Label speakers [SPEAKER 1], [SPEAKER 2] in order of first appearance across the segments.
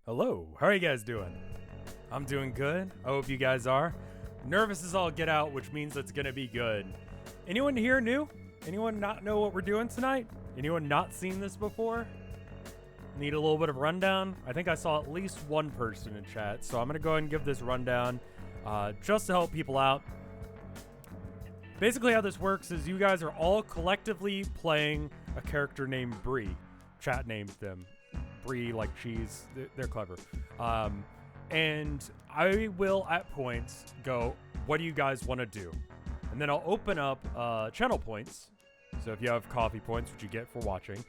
[SPEAKER 1] Hello, how are you guys doing? I'm doing good. I hope you guys are. Nervous as all get out, which means it's gonna be good. Anyone here new? Anyone not know what we're doing tonight? Anyone not seen this before? Need a little bit of rundown? I think I saw at least one person in chat, so I'm gonna go ahead and give this rundown just to help people out. Basically how this works is you guys are all collectively playing a character named Bree. Chat named them. Brie, like cheese. They're clever. And I will, at points, go, what do you guys want to do? And then I'll open up channel points. So if you have coffee points, which you get for watching,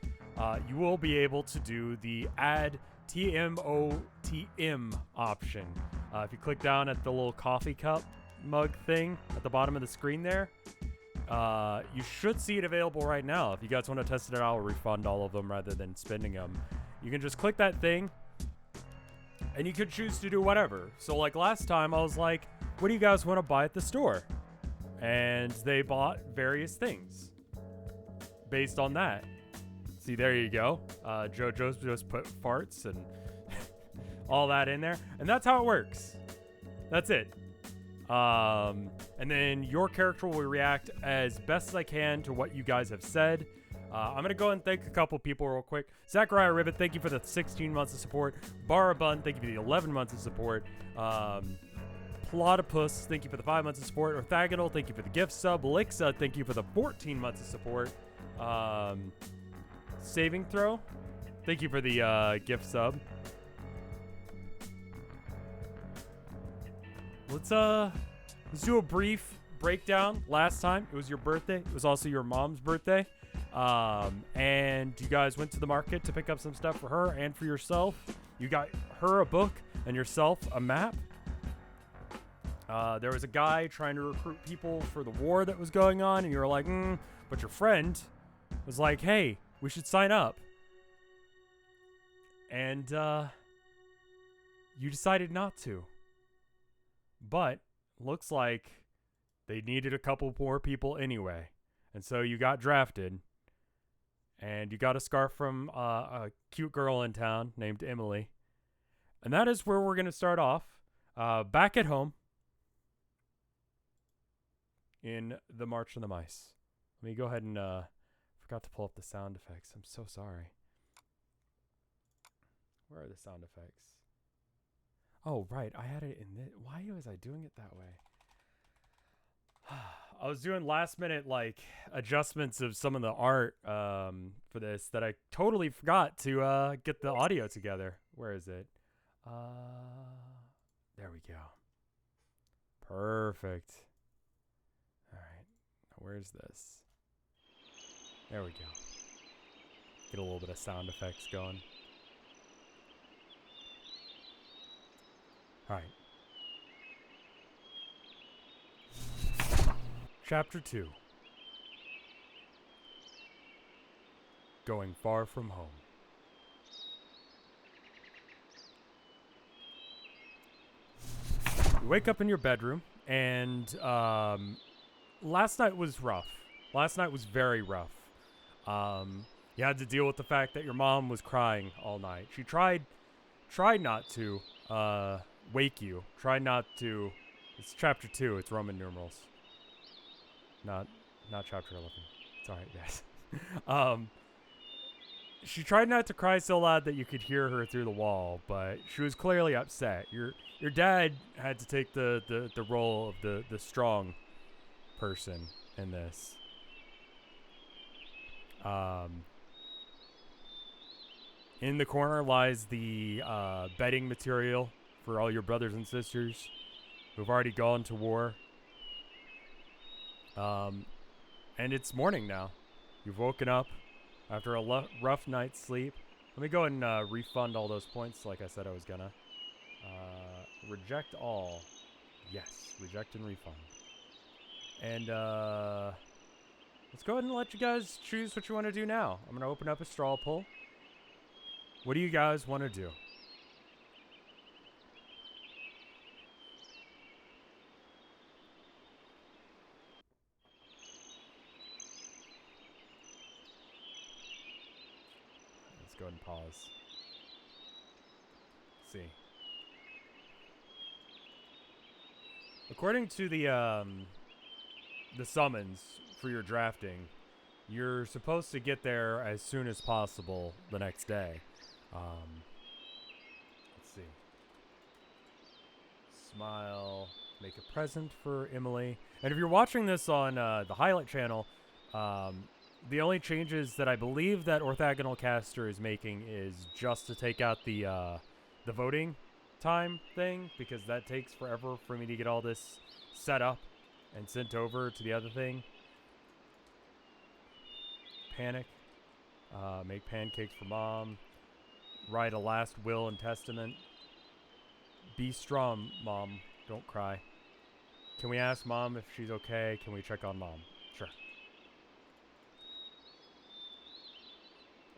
[SPEAKER 1] you will be able to do the add TMOTM option. If you click down at the little coffee cup mug thing at the bottom of the screen there, you should see it available right now. If you guys want to test it out, I'll refund all of them rather than spending them. You can just click that thing, and you could choose to do whatever. So like last time, I was like, what do you guys want to buy at the store? And they bought various things based on that. See, there you go. JoJo's just put farts and all that in there. And that's how it works. That's it. And then your character will react as best as I can to what you guys have said. I'm going to go and thank a couple people real quick. Zachariah Ribbit, thank you for the 16 months of support. Barabun, thank you for the 11 months of support. Platypus, thank you for the 5 months of support. Orthogonal, thank you for the gift sub. Lixa, thank you for the 14 months of support. Saving Throw, thank you for the gift sub. Let's do a brief breakdown. Last time, it was your birthday. It was also your mom's birthday. And you guys went to the market to pick up some stuff for her and for yourself. You got her a book and yourself a map. There was a guy trying to recruit people for the war that was going on, and you were like, but your friend was like, hey, we should sign up. And you decided not to. But looks like they needed a couple more people anyway. And so you got drafted. And you got a scarf from a cute girl in town named Emily. And that is where we're going to start off. Back at home. In the March of the Mice. Let me go ahead and... forgot to pull up the sound effects. I'm so sorry. Where are the sound effects? Oh, right. I had it in this. Why was I doing it that way? I was doing last minute like adjustments of some of the art for this that I totally forgot to get the audio together. Where is it? There we go. Perfect. All right. Now where's this? There we go. Get a little bit of sound effects going. All right. Chapter 2. Going far from home. You wake up in your bedroom, and last night was rough. Last night was very rough. You had to deal with the fact that your mom was crying all night. She tried not to wake you. Tried not to. It's chapter 2. It's Roman numerals. Not chapter 11. It's alright, guys. She tried not to cry so loud that you could hear her through the wall, but she was clearly upset. Your dad had to take the role of the strong person in this. In the corner lies the bedding material for all your brothers and sisters who've already gone to war. And it's morning now. You've woken up after a rough night's sleep. Let me go ahead and refund all those points like I said I was gonna. Reject all. Yes, reject and refund. And let's go ahead and let you guys choose what you want to do now. I'm gonna open up a straw poll. What do you guys want to do? Let's go ahead and pause. Let's see. According to the summons for your drafting, you're supposed to get there as soon as possible the next day. Let's see. Smile. Make a present for Emily. And if you're watching this on the highlight channel, the only changes that I believe that Orthogonal Caster is making is just to take out the voting time thing, because that takes forever for me to get all this set up and sent over to the other thing. Panic. Make pancakes for Mom. Write a last will and testament. Be strong, Mom. Don't cry. Can we ask Mom if she's okay? Can we check on Mom? Sure.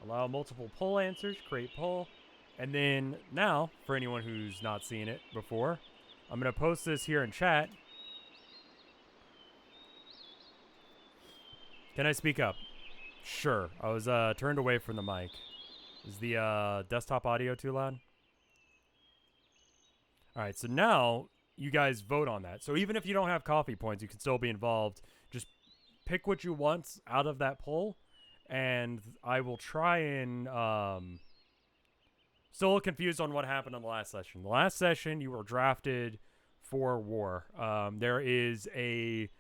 [SPEAKER 1] Allow multiple poll answers. Create poll. And then now, for anyone who's not seen it before, I'm going to post this here in chat. Can I speak up? Sure. I was turned away from the mic. Is the desktop audio too loud? All right, so now you guys vote on that. So even if you don't have coffee points, you can still be involved. Just pick what you want out of that poll, and I will try and still confused on what happened in the last session. The last session, you were drafted for war. There is a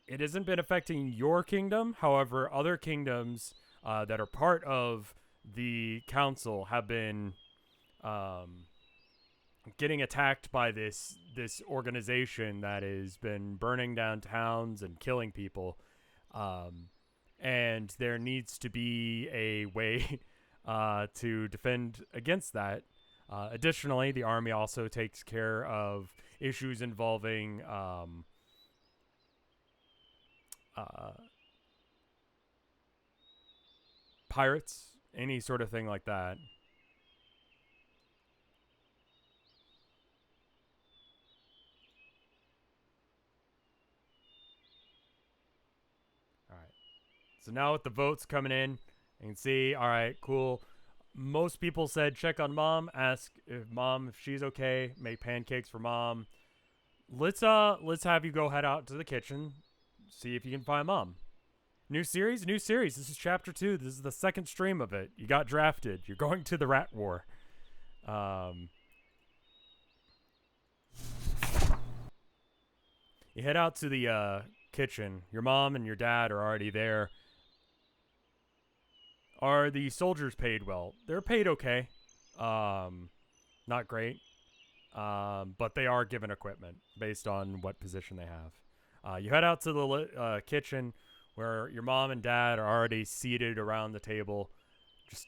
[SPEAKER 1] it hasn't been affecting your kingdom. However, other kingdoms that are part of the council have been getting attacked by this organization that has been burning down towns and killing people. And there needs to be a way to defend against that. Additionally, the army also takes care of issues involving pirates, any sort of thing like that. All right. So now with the votes coming in, you can see, all right, cool. Most people said check on Mom, ask if Mom if she's okay, make pancakes for Mom. Let's have you go head out to the kitchen, see if you can find Mom. New series? New series. This is chapter 2. This is the second stream of it. You got drafted. You're going to the rat war. You head out to the kitchen. Your mom and your dad are already there. Are the soldiers paid well? They're paid okay. Not great. But they are given equipment based on what position they have. You head out to the kitchen where your mom and dad are already seated around the table, just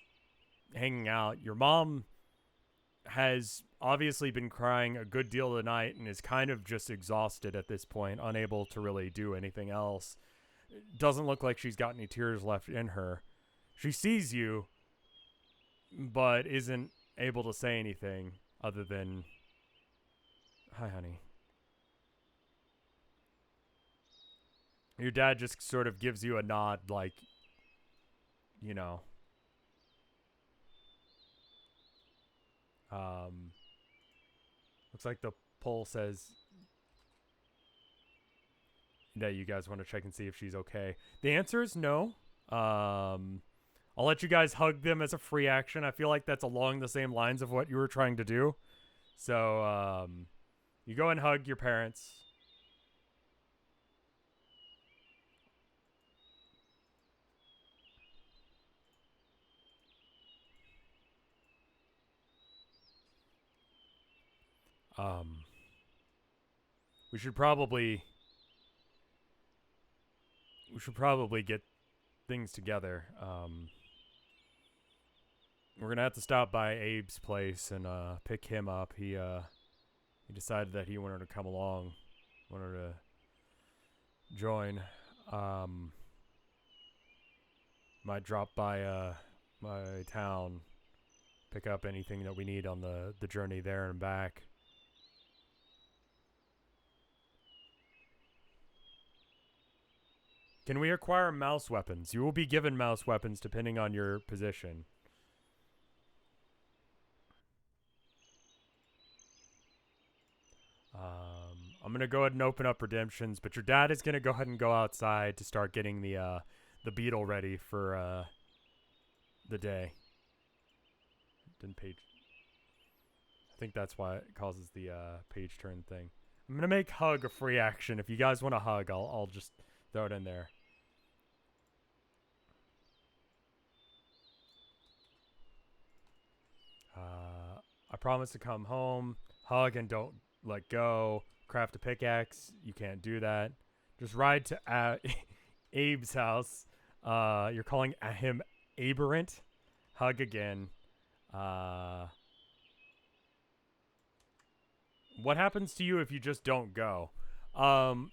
[SPEAKER 1] hanging out. Your mom has obviously been crying a good deal of the night and is kind of just exhausted at this point, unable to really do anything else. Doesn't look like she's got any tears left in her. She sees you, but isn't able to say anything other than, "Hi, honey." Your dad just sort of gives you a nod, like, you know. Looks like the poll says that you guys want to check and see if she's okay. The answer is no. I'll let you guys hug them as a free action. I feel like that's along the same lines of what you were trying to do. So, you go and hug your parents. We should probably get things together. We're gonna have to stop by Abe's place and pick him up. He decided that he wanted to come along, wanted to join. Might drop by my town, pick up anything that we need on the journey there and back. Can we acquire mouse weapons? You will be given mouse weapons depending on your position. I'm gonna go ahead and open up redemptions, but your dad is gonna go ahead and go outside to start getting the beetle ready for the day. Didn't page. I think that's why it causes the page turn thing. I'm gonna make hug a free action. If you guys want to hug, I'll just throw it in there. I promise to come home, hug and don't let go. Craft a pickaxe. You can't do that. Just ride to Abe's house. You're calling him aberrant. Hug again. What happens to you if you just don't go?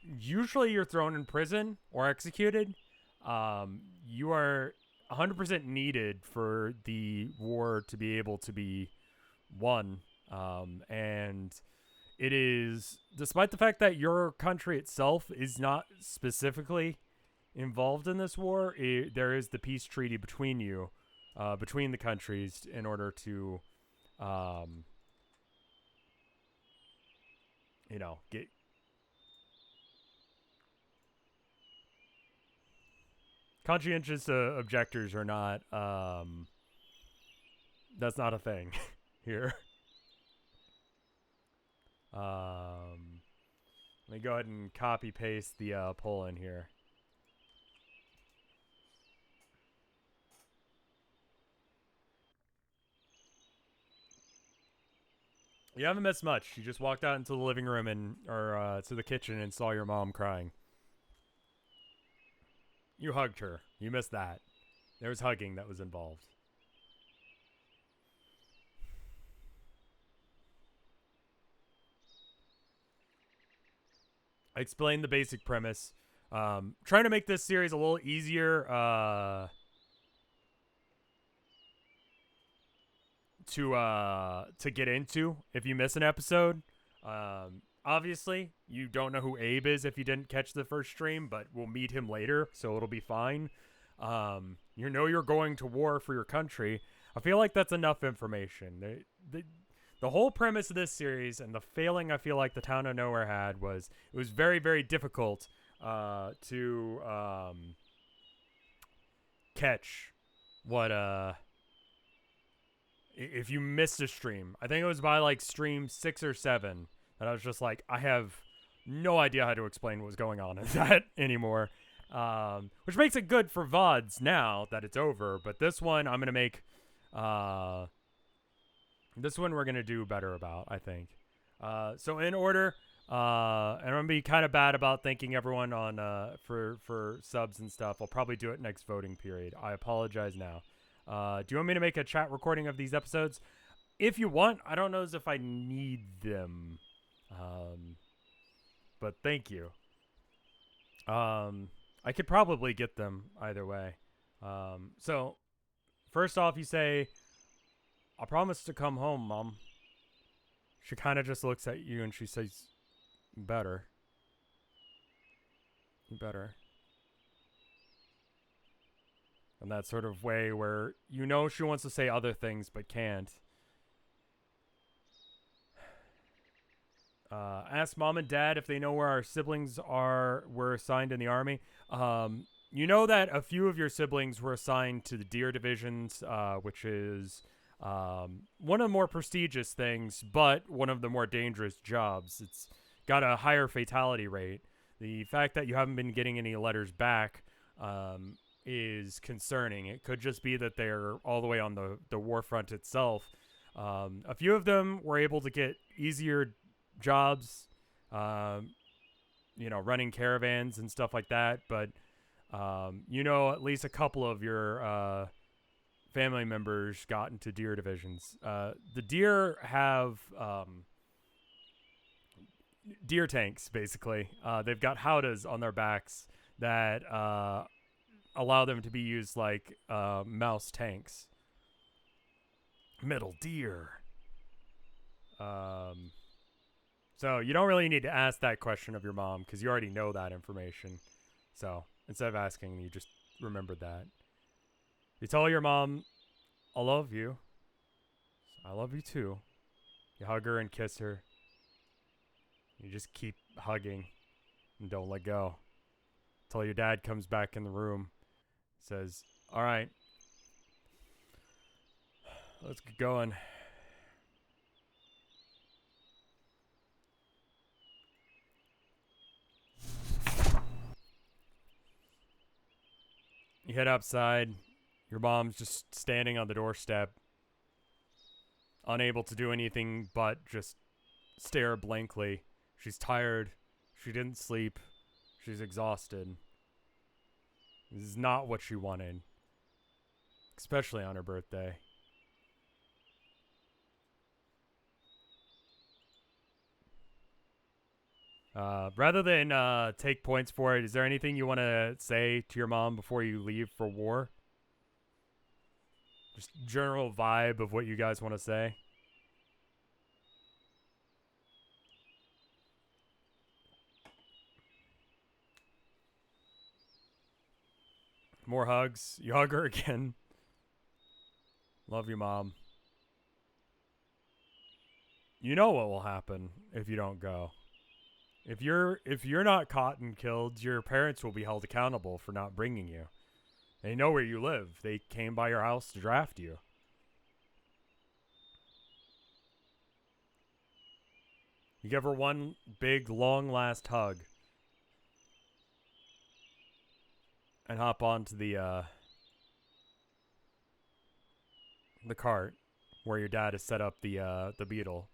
[SPEAKER 1] Usually you're thrown in prison or executed. You are 100% needed for the war to be able to be won. And it is, despite the fact that your country itself is not specifically involved in this war, there is the peace treaty between you, between the countries, in order to, get. Conscientious objectors are not, that's not a thing here. Let me go ahead and copy paste the poll in here. You haven't missed much. You just walked out into the living room or to the kitchen and saw your mom crying. You hugged her. You missed that. There was hugging that was involved. I explained the basic premise. Trying to make this series a little easier to get into if you miss an episode. Obviously, you don't know who Abe is if you didn't catch the first stream, but we'll meet him later, so it'll be fine. You know you're going to war for your country. I feel like that's enough information. The whole premise of this series and the failing I feel like the Town of Nowhere had was it was very, very difficult to catch what if you missed a stream. I think it was by like stream 6 or 7 that I was just like, I have no idea how to explain what was going on in that anymore. Which makes it good for VODs now that it's over, but this one I'm gonna make this one we're gonna do better about, I think. So in order, and I'm gonna be kind of bad about thanking everyone on for subs and stuff. I'll probably do it next voting period. I apologize now. Do you want me to make a chat recording of these episodes? If you want, I don't know as if I need them. But thank you. I could probably get them either way. So first off, you say, I promise to come home, Mom. She kind of just looks at you and she says, better. You better. In that sort of way where you know she wants to say other things but can't. Ask Mom and Dad if they know where our siblings were assigned in the army. You know that a few of your siblings were assigned to the Deer Divisions, which is one of the more prestigious things, but one of the more dangerous jobs. It's got a higher fatality rate. The fact that you haven't been getting any letters back is concerning. It could just be that they're all the way on the war front itself. A few of them were able to get easier jobs, running caravans and stuff like that, but at least a couple of your family members got into Deer Divisions. The Deer have deer tanks, basically. They've got howdahs on their backs that allow them to be used like mouse tanks. Middle Deer. So you don't really need to ask that question of your mom because you already know that information. So instead of asking, you just remembered that. You tell your mom, I love you. I love you too. You hug her and kiss her. You just keep hugging and don't let go until your dad comes back in the room. Says, "All right, let's get going." You head outside. Your mom's just standing on the doorstep, unable to do anything but just stare blankly. She's tired. She didn't sleep. She's exhausted. This is not what she wanted, especially on her birthday. Rather than take points for it, is there anything you want to say to your mom before you leave for war? Just general vibe of what you guys want to say. More hugs. You hug her again. Love you, Mom. You know what will happen if you don't go. If you're not caught and killed, your parents will be held accountable for not bringing you. They know where you live. They came by your house to draft you. You give her one big, long last hug. And hop onto the cart where your dad has set up the beetle.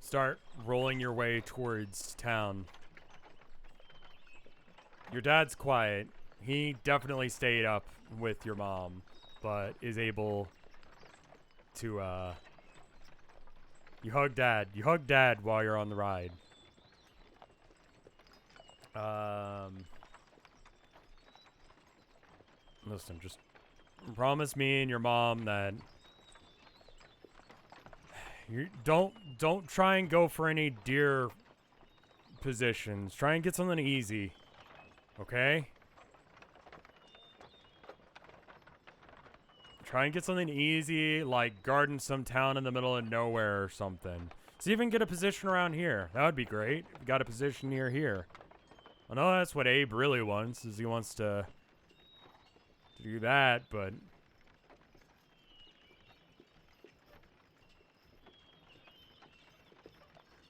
[SPEAKER 1] Start rolling your way towards town. Your dad's quiet. He definitely stayed up with your mom, but is able to, you hug dad. You hug dad while you're on the ride. Listen, just promise me and your mom that you don't try and go for any deer positions. Try and get something easy. Okay? Try and get something easy, like guarding some town in the middle of nowhere or something. See if you can get a position around here. That would be great. If you got a position near here. I know that's what Abe really wants, is he wants to do that, but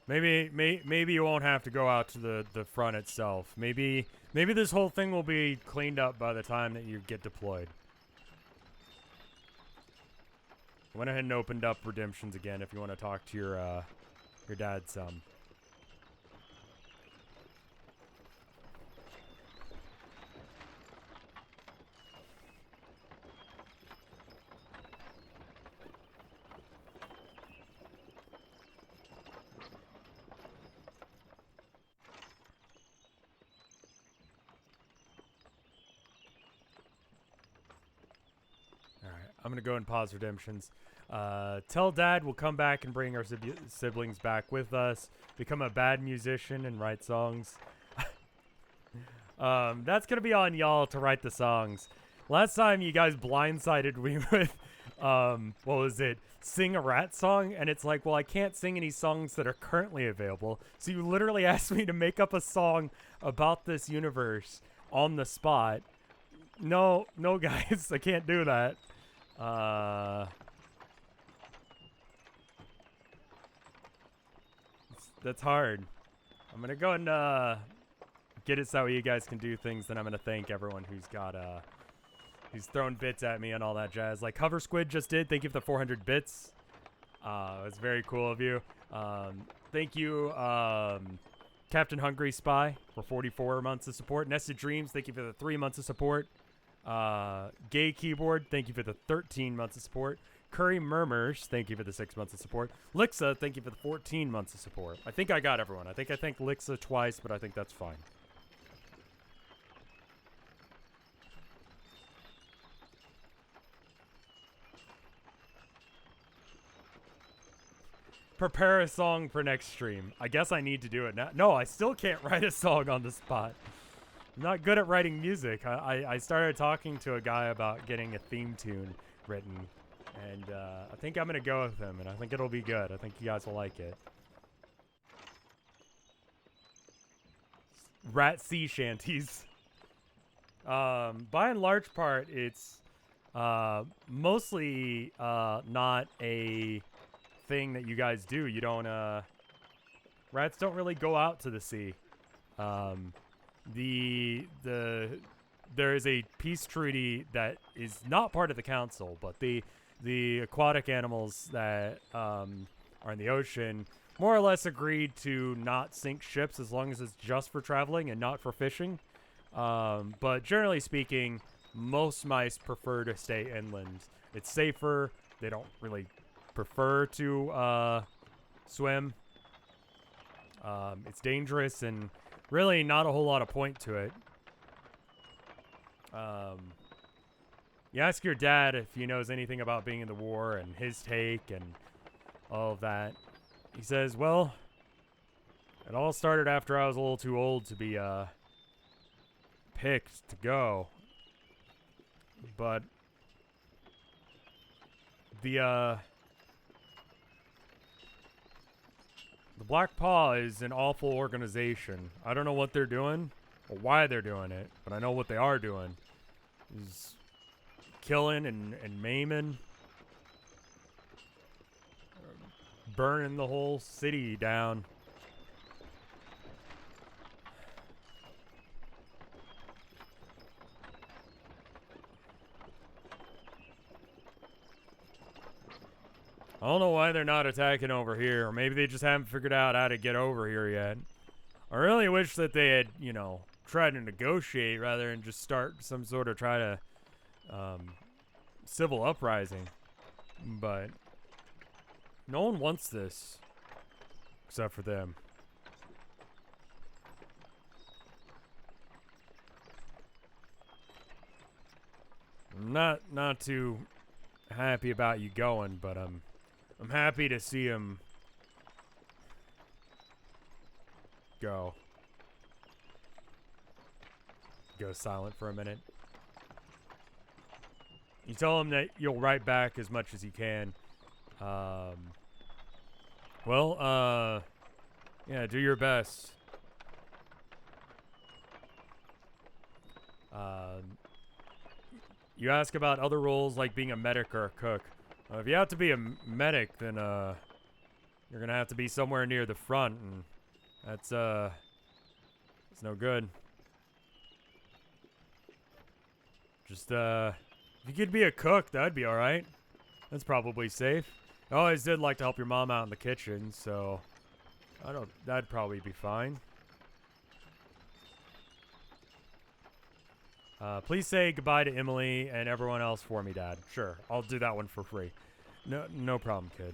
[SPEAKER 1] maybe you won't have to go out to the front itself. Maybe this whole thing will be cleaned up by the time that you get deployed. Went ahead and opened up redemptions again if you want to talk to your dad some. I'm gonna go and pause redemptions. Tell dad we'll come back and bring our siblings back with us. Become a bad musician and write songs. That's gonna be on y'all to write the songs. Last time you guys blindsided me with, what was it? Sing a rat song, and it's like, well, I can't sing any songs that are currently available. So you literally asked me to make up a song about this universe on the spot. No, guys, I can't do that. That's hard. I'm gonna go and get it so you guys can do things. Then I'm gonna thank everyone who's got who's thrown bits at me and all that jazz. Like Hover Squid just did. Thank you for the 400 bits. It's very cool of you. Thank you, Captain Hungry Spy for 44 months of support. Nested Dreams, thank you for the 3 months of support. Gay Keyboard, thank you for the 13 months of support. Curry Murmurs, thank you for the 6 months of support. Lixa, thank you for the 14 months of support. I think I got everyone. I think I thanked Lixa twice, but I think that's fine. prepare a song for next stream. I guess I need to do it now. No, I still can't write a song on the spot. I'm not good at writing music. I started talking to a guy about getting a theme tune written, and I think I'm gonna go with him, and I think it'll be good. I think you guys will like it. Rat sea shanties. By and large part, it's mostly not a thing that you guys do. You don't rats don't really go out to the sea. There is a peace treaty that is not part of the council, but the aquatic animals that are in the ocean more or less agreed to not sink ships as long as it's just for traveling and not for fishing. But generally speaking, most mice prefer to stay inland. It's safer. They don't really prefer to swim. It's dangerous and really not a whole lot of point to it. You ask your dad if he knows anything about being in the war and his take and all of that. He says, well, it all started after I was a little too old to be picked to go. But the Black Paw is an awful organization. I don't know what they're doing or why they're doing it, but I know what they are doing. Is killing and maiming. Burning the whole city down. I don't know why they're not attacking over here. Or maybe they just haven't figured out how to get over here yet. I really wish that they had, you know, tried to negotiate rather than just start some sort of civil uprising. But no one wants this. Except for them. I'm not too happy about you going, but I'm happy to see him go. Go silent for a minute. You tell him that you'll write back as much as you can. Yeah, do your best. You ask about other roles like being a medic or a cook. If you have to be a medic, then you're gonna have to be somewhere near the front, and that's it's no good. Just if you could be a cook, that'd be all right. That's probably safe. I always did like to help your mom out in the kitchen, so that'd probably be fine. Please say goodbye to Emily and everyone else for me, Dad. Sure, I'll do that one for free. No problem, kid.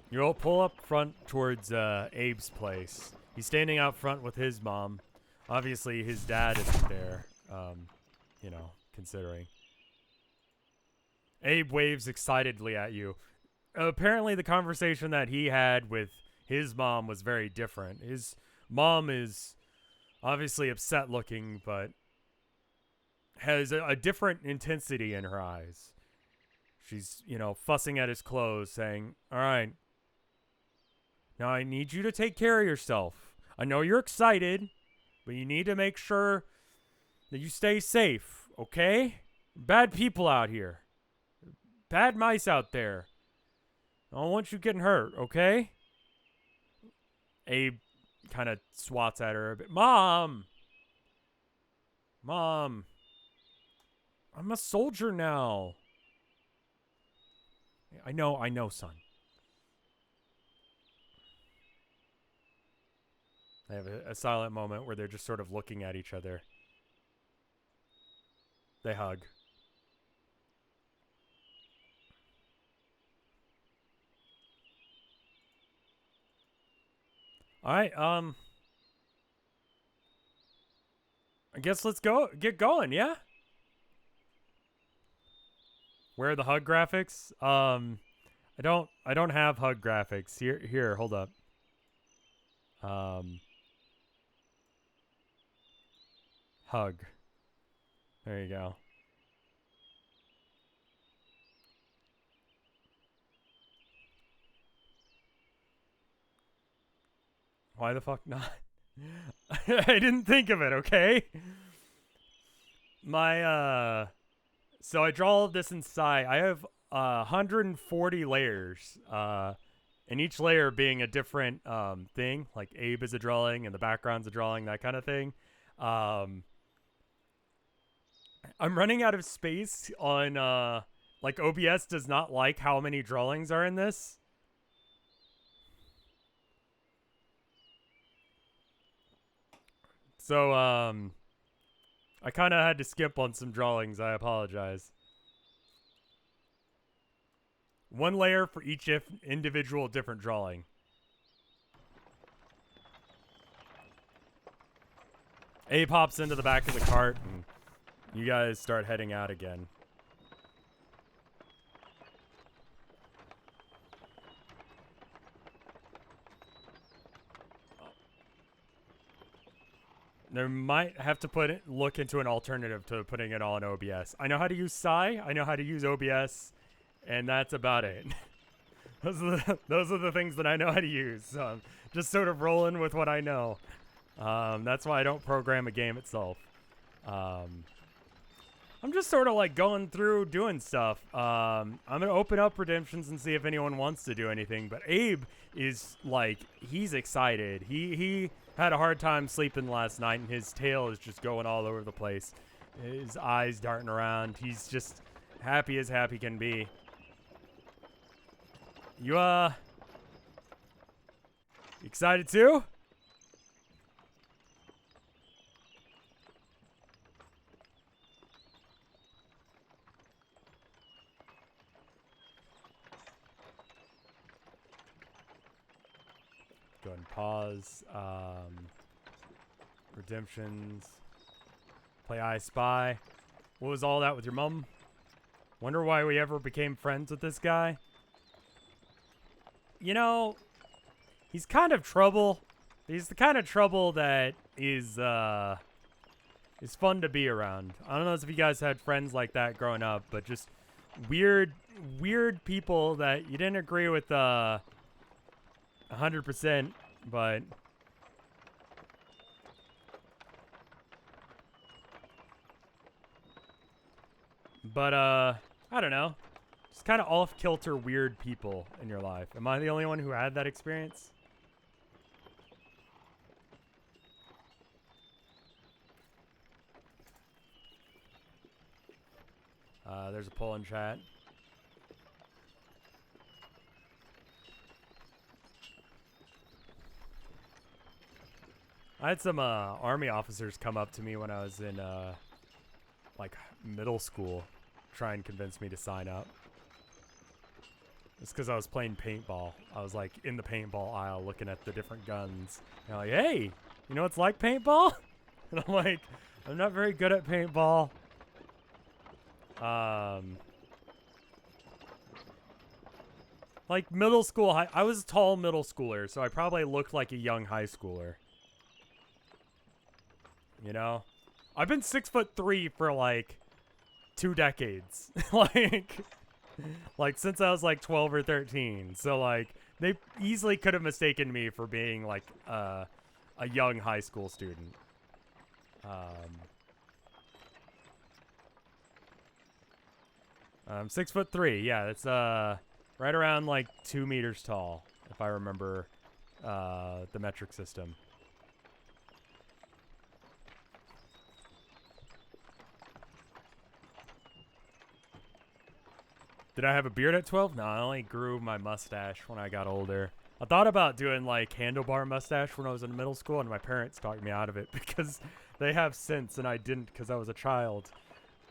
[SPEAKER 1] You'll pull up front towards Abe's place. He's standing out front with his mom. Obviously, his dad isn't there, you know, considering. Abe waves excitedly at you. Apparently, the conversation that he had with his mom was very different. His mom is obviously upset looking, but has a different intensity in her eyes. She's, you know, fussing at his clothes, saying, all right, now I need you to take care of yourself. I know you're excited, but you need to make sure that you stay safe, okay? Bad people out here. Bad mice out there. I don't want you getting hurt, okay? Abe kind of swats at her a bit. Mom! Mom! I'm a soldier now. I know, son. They have a silent moment where they're just sort of looking at each other. They hug. All right, are I guess let's get going, yeah? Where are the HUD graphics? I don't have HUD graphics. Here, hold up. Hug. There you go. Why the fuck not? I didn't think of it, okay? So I draw all of this inside. I have 140 layers. And each layer being a different thing. Like Abe is a drawing and the background's a drawing, that kind of thing. I'm running out of space on like OBS does not like how many drawings are in this. So I kind of had to skip on some drawings. I apologize. One layer for each individual different drawing. Abe hops into the back of the cart and you guys start heading out again. There might have to look into an alternative to putting it all in OBS. I know how to use Psy, I know how to use OBS, and that's about it. those are the things that I know how to use. So I'm just sort of rolling with what I know. That's why I don't program a game itself. I'm just sort of like going through doing stuff. I'm gonna open up redemptions and see if anyone wants to do anything. But Abe is like, he's excited. He had a hard time sleeping last night, and his tail is just going all over the place. His eyes darting around. He's just happy as happy can be. You excited too? Go ahead and pause. Redemptions. Play I Spy. What was all that with your mom? Wonder why we ever became friends with this guy. You know, he's kind of trouble. He's the kind of trouble that is fun to be around. I don't know if you guys had friends like that growing up, but just weird people that you didn't agree with 100%, but I don't know. Just kind of off-kilter weird people in your life. Am I the only one who had that experience? There's a poll in chat. I had some army officers come up to me when I was in like middle school, try and convince me to sign up. It's because I was playing paintball. I was like in the paintball aisle looking at the different guns. And I'm like, hey, you know what's like paintball? And I'm like, I'm not very good at paintball. Like middle school, I was a tall middle schooler, so I probably looked like a young high schooler. You know? I've been 6'3" for like 2 decades. like since I was like 12 or 13. So like they easily could have mistaken me for being like a young high school student. I'm 6'3". Yeah, that's right around like 2 meters tall, if I remember the metric system. Did I have a beard at 12? No, I only grew my mustache when I got older. I thought about doing like handlebar mustache when I was in middle school, and my parents talked me out of it because they have sense and I didn't because I was a child.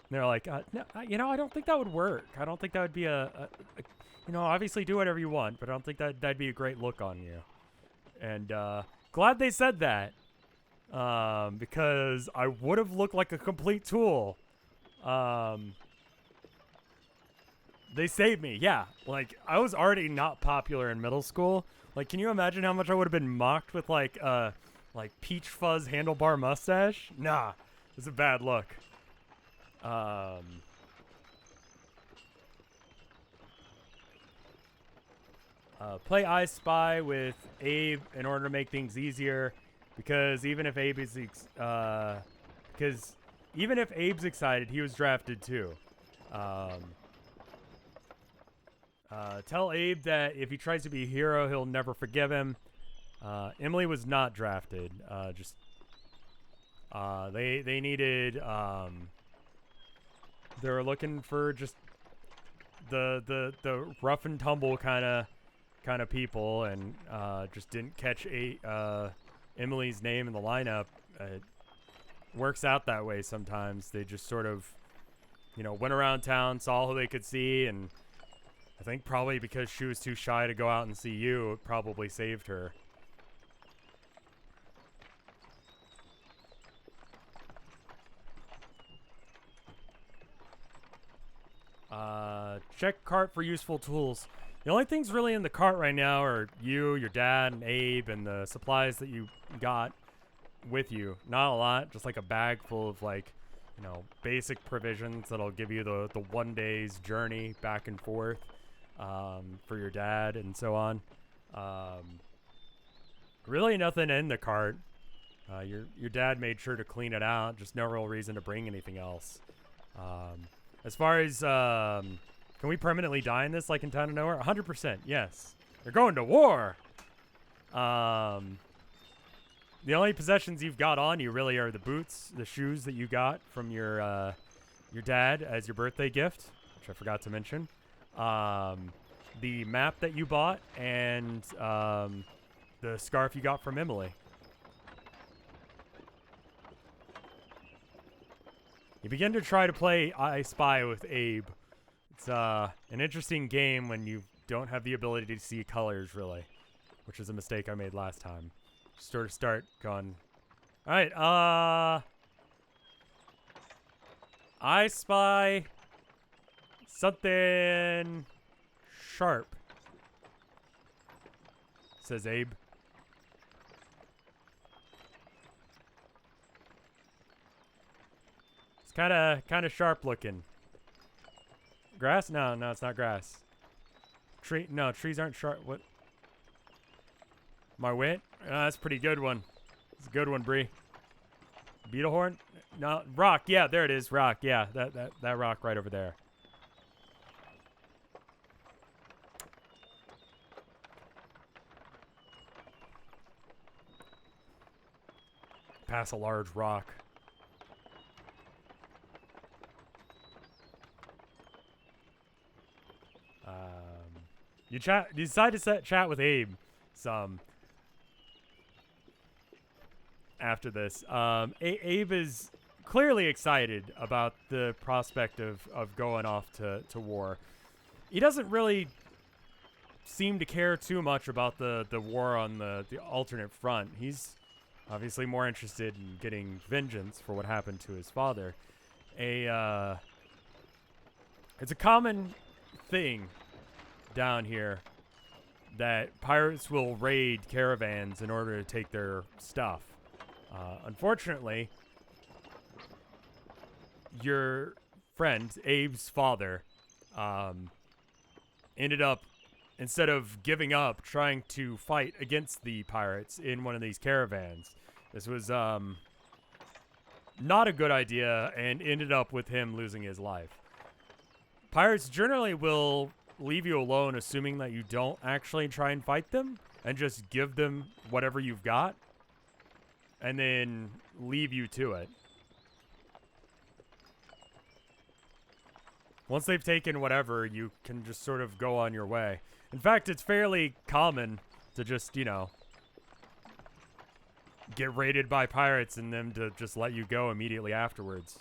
[SPEAKER 1] And they're like, no, you know, I don't think that would work. I don't think that would be you know, obviously do whatever you want, but I don't think that'd be a great look on you. And glad they said that. because I would have looked like a complete tool. They saved me, yeah. Like, I was already not popular in middle school. Like, can you imagine how much I would have been mocked with, like peach fuzz handlebar mustache? Nah, it's a bad look. Play I Spy with Abe in order to make things easier, because even if Abe is even if Abe's excited, he was drafted too. Tell Abe that if he tries to be a hero, he'll never forgive him. Emily was not drafted. They needed they were looking for just the rough and tumble kind of people, and just didn't catch Emily's name in the lineup. It works out that way sometimes. They just sort of, went around town, saw who they could see, and I think probably because she was too shy to go out and see you, it probably saved her. Check cart for useful tools. The only things really in the cart right now are you, your dad, and Abe, and the supplies that you got with you. Not a lot, just like a bag full of basic provisions that'll give you the 1 day's journey back and forth for your dad and so on. Really nothing in the cart. Your dad made sure to clean it out. Just no real reason to bring anything else. As far as can we permanently die in this, like in Town of Nowhere? 100%, yes. They're going to war. The only possessions you've got on you really are the boots, the shoes that you got from your dad as your birthday gift, which I forgot to mention. The map that you bought, and the scarf you got from Emily. You begin to try to play I Spy with Abe. It's an interesting game when you don't have the ability to see colors, really, which is a mistake I made last time. Sort of start going, all right, I spy something sharp, says Abe. It's kind of sharp looking. Grass? No, it's not grass. Tree? No, trees aren't sharp. What? My wit? That's a pretty good one. It's a good one, Bree. Beetle horn? No, rock. Yeah, there it is. Rock. Yeah, that rock right over there. Pass a large rock. You decide to chat with Abe some after this. Abe is clearly excited about the prospect of going off to war. He doesn't really seem to care too much about the war on the alternate front. He's obviously more interested in getting vengeance for what happened to his father. It's a common thing down here that pirates will raid caravans in order to take their stuff. Unfortunately, your friend, Abe's father, ended up, instead of giving up, trying to fight against the pirates in one of these caravans. This was not a good idea and ended up with him losing his life. Pirates generally will leave you alone, assuming that you don't actually try and fight them, and just give them whatever you've got, and then leave you to it. Once they've taken whatever, you can just sort of go on your way. In fact, it's fairly common to just, get raided by pirates and them to just let you go immediately afterwards.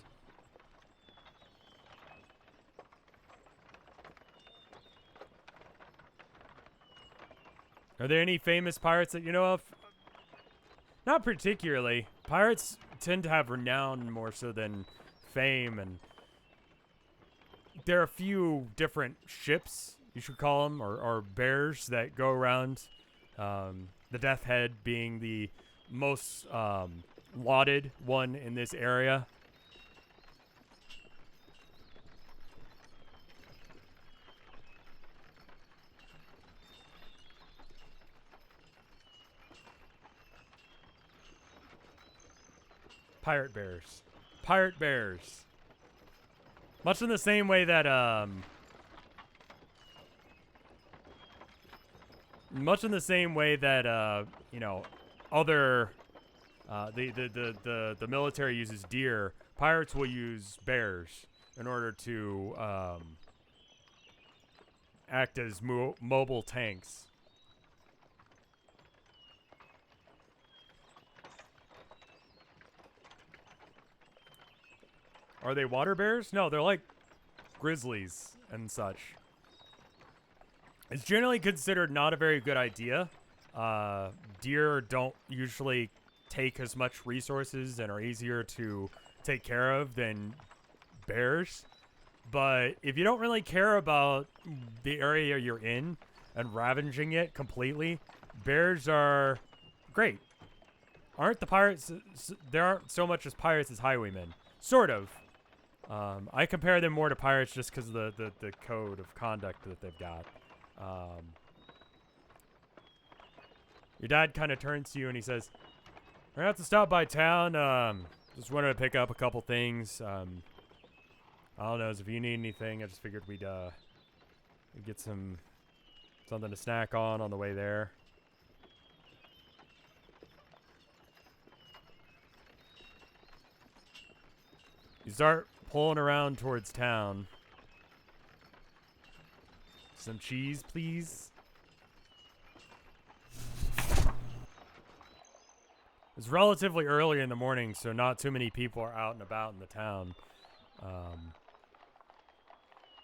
[SPEAKER 1] Are there any famous pirates that you know of? Not particularly. Pirates tend to have renown more so than fame, and there are a few different ships, you should call them, or bears that go around. The Death Head being the most lauded one in this area. Pirate bears. Pirate bears. Much in the same way that, you know, other, the military uses deer, pirates will use bears in order to, act as mobile tanks. Are they water bears? No, they're like grizzlies and such. It's generally considered not a very good idea. Deer don't usually take as much resources and are easier to take care of than bears. But if you don't really care about the area you're in and ravaging it completely, bears are great. Aren't the pirates... There aren't so much as pirates as highwaymen. Sort of. I compare them more to pirates just because of the code of conduct that they've got. Your dad kind of turns to you and he says, "We're gonna have to stop by town. Just wanted to pick up a couple things. I don't know if you need anything. I just figured we'd get something to snack on the way there." You start pulling around towards town. Some cheese, please. It's relatively early in the morning, so not too many people are out and about in the town.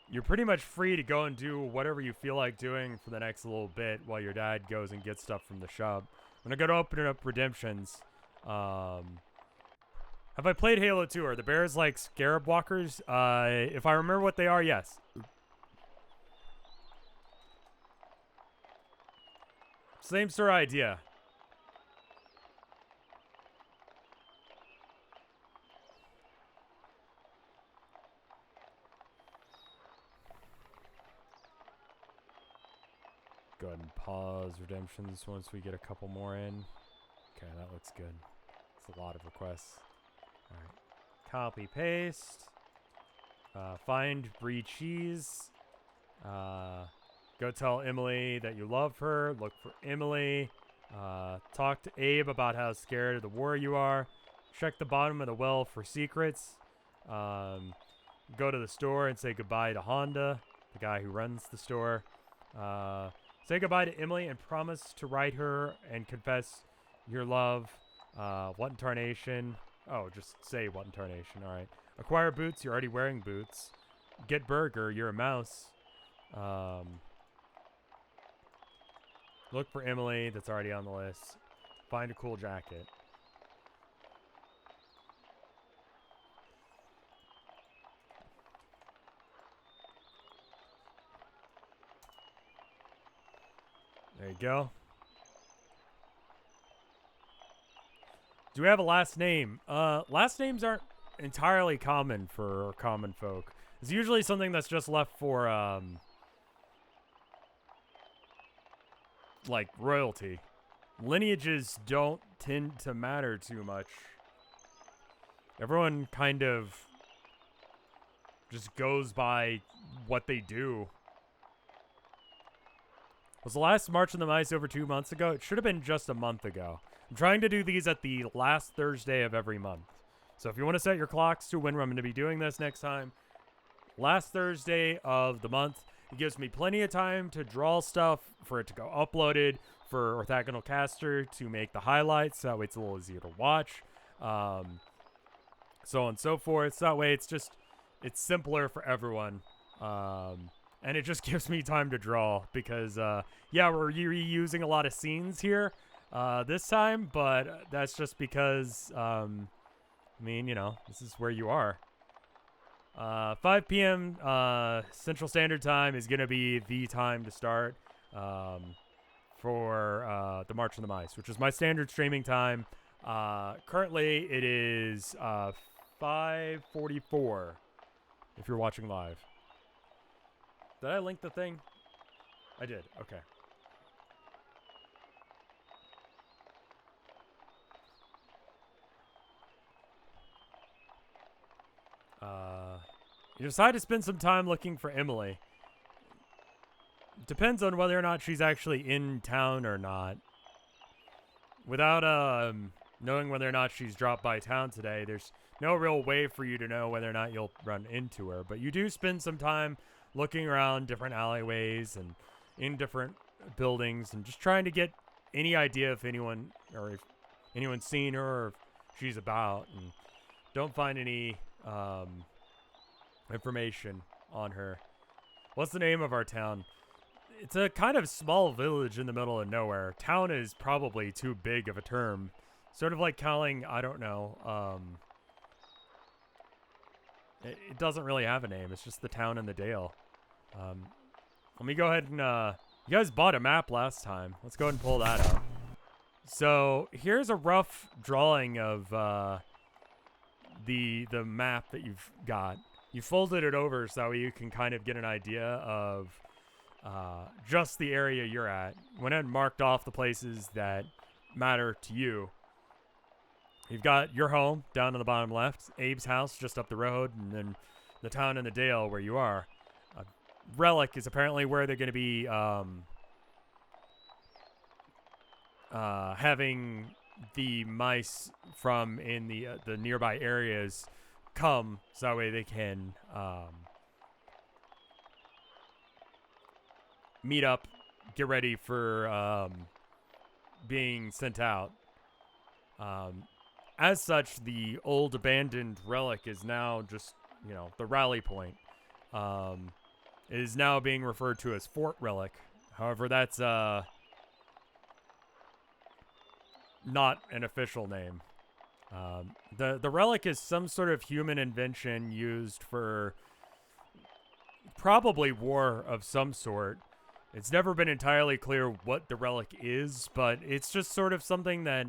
[SPEAKER 1] You're pretty much free to go and do whatever you feel like doing for the next little bit while your dad goes and gets stuff from the shop. I'm gonna go to open up redemptions. Have I played Halo 2? Are the bears like scarab walkers? If I remember what they are, yes. Same sort of idea. Go ahead and pause redemptions once we get a couple more in. Okay, that looks good. It's a lot of requests. Alright. Copy, paste. Find Brie Cheese. Go tell Emily that you love her. Look for Emily. Talk to Abe about how scared of the war you are. Check the bottom of the well for secrets. Go to the store and say goodbye to Honda, the guy who runs the store. Say goodbye to Emily and promise to write her and confess your love. What in tarnation? Oh, just say what in tarnation. Alright. Acquire boots. You're already wearing boots. Get burger. You're a mouse. Look for Emily. That's already on the list. Find a cool jacket. There you go. Do we have a last name? Last names aren't entirely common for common folk. It's usually something that's just left for, like, royalty. Lineages don't tend to matter too much. Everyone kind of just goes by what they do. Was the last March on the Mice over 2 months ago? It should have been just a month ago. I'm trying to do these at the last Thursday of every month. So if you want to set your clocks to when I'm going to be doing this next time, last Thursday of the month, it gives me plenty of time to draw stuff, for it to go uploaded, for Orthogonal Caster to make the highlights, so that way it's a little easier to watch, so on and so forth. So that way it's simpler for everyone. And it just gives me time to draw because, yeah, we're reusing a lot of scenes here. this time, but that's just because, I mean, you know, this is where you are. 5 p.m. Central Standard Time is going to be the time to start for the March of the Mice, which is my standard streaming time. Currently, it is 5:44 if you're watching live. Did I link the thing? I did. Okay. You decide to spend some time looking for Emily. Depends on whether or not she's actually in town or not. Without knowing whether or not she's dropped by town today, there's no real way for you to know whether or not you'll run into her. But you do spend some time looking around different alleyways and in different buildings and just trying to get any idea if anyone or if anyone's seen her or if she's about, and don't find any information on her. What's the name of our town? It's a kind of small village in the middle of nowhere. Town is probably too big of a term. Sort of like calling, I don't know, it doesn't really have a name. It's just the town in the Dale. Let me go ahead and, you guys bought a map last time. Let's go ahead and pull that up. So here's a rough drawing of the map that you've got. You folded it over so you can kind of get an idea of just the area you're at. Went ahead and marked off the places that matter to you. You've got your home down on the bottom left, Abe's house just up the road, and then the town in the Dale where you are. Relic is apparently where they're going to be having the mice from in the nearby areas come, so that way they can meet up, get ready for being sent out. As such, the old abandoned Relic is now just, you know, the rally point. It is now being referred to as Fort Relic. However, that's not an official name. The Relic is some sort of human invention used for probably war of some sort. It's never been entirely clear what the Relic is, but it's just sort of something that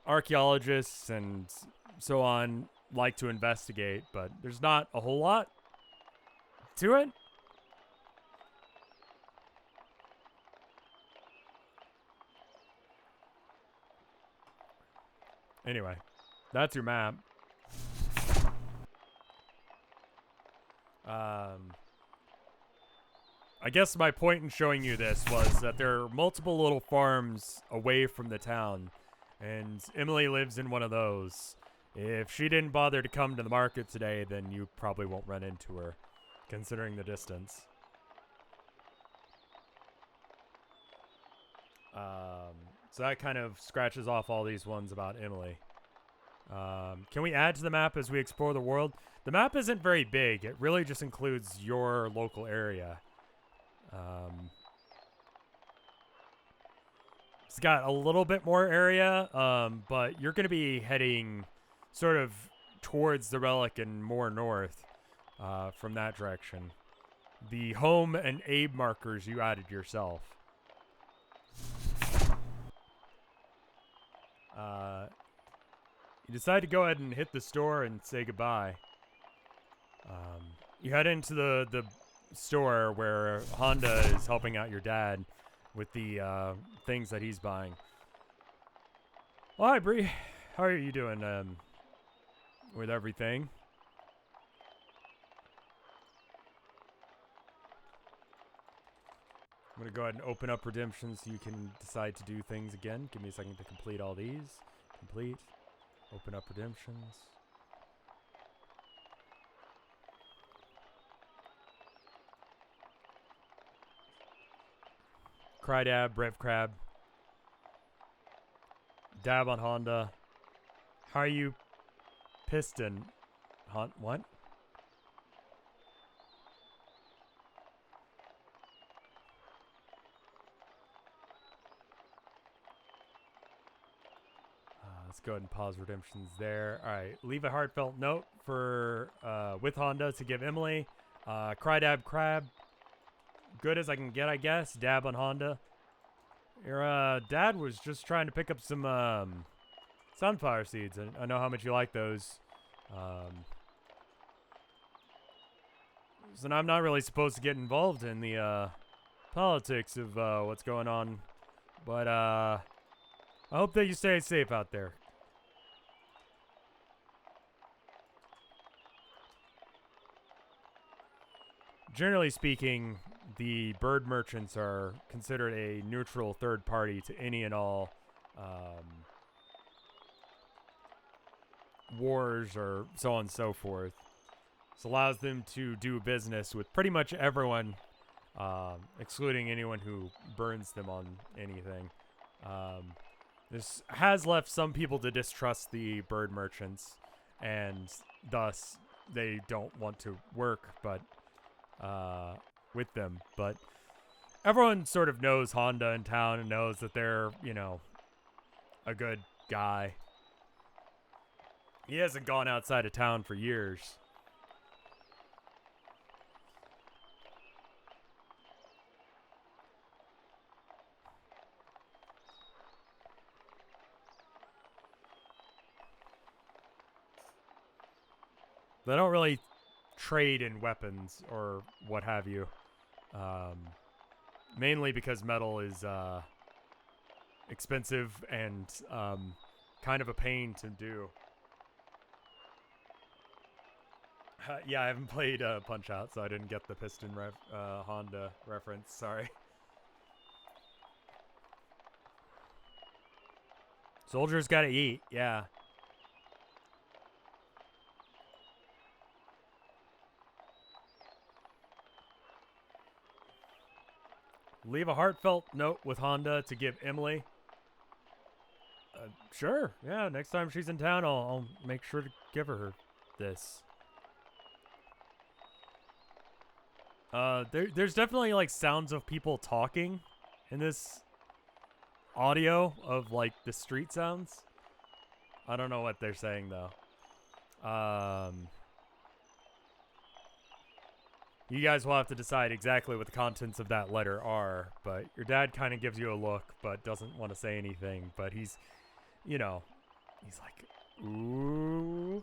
[SPEAKER 1] archaeologists and so on like to investigate, but there's not a whole lot to it. Anyway, that's your map. I guess my point in showing you this was that there are multiple little farms away from the town, and Emily lives in one of those. If she didn't bother to come to the market today, then you probably won't run into her, considering the distance. So that kind of scratches off all these ones about Emily. Can we add to the map as we explore the world? The map isn't very big. It really just includes your local area. It's got a little bit more area, but you're going to be heading sort of towards the Relic and more north from that direction. The home and Abe markers you added yourself. You decide to go ahead and hit the store and say goodbye. You head into the store where Honda is helping out your dad with the things that he's buying. Oh, hi, Bree. How are you doing with everything? I'm going to go ahead and open up redemption so you can decide to do things again. Give me a second to complete all these. Complete. Open up redemptions. Crydab, RevCrab. Dab on Honda. How are you? Piston. What? go ahead and pause redemptions there. All right, leave a heartfelt note for with Honda to give Emily. Cry dab crab. Good as I can get, I guess. Dab on Honda. Your dad was just trying to pick up some sunflower seeds. I know how much you like those. So I'm not really supposed to get involved in the politics of what's going on, but I hope that you stay safe out there. Generally speaking, the bird merchants are considered a neutral third party to any and all wars or so on and so forth. This allows them to do business with pretty much everyone, excluding anyone who burns them on anything. This has left some people to distrust the bird merchants, and thus they don't want to work with them. But everyone sort of knows Honda in town and knows that they're, you know, a good guy. He hasn't gone outside of town for years. They don't really trade in weapons or what have you. Mainly because metal is expensive and kind of a pain to do. Yeah, I haven't played Punch-Out, so I didn't get the piston Honda reference. Sorry. Soldiers gotta eat, yeah. Leave a heartfelt note with Honda to give Emily. Sure, yeah, next time she's in town, I'll make sure to give her this. There's definitely, like, sounds of people talking in this audio of, like, the street sounds. I don't know what they're saying, though. You guys will have to decide exactly what the contents of that letter are, but your dad kind of gives you a look, but doesn't want to say anything, but he's, you know, he's like, ooh,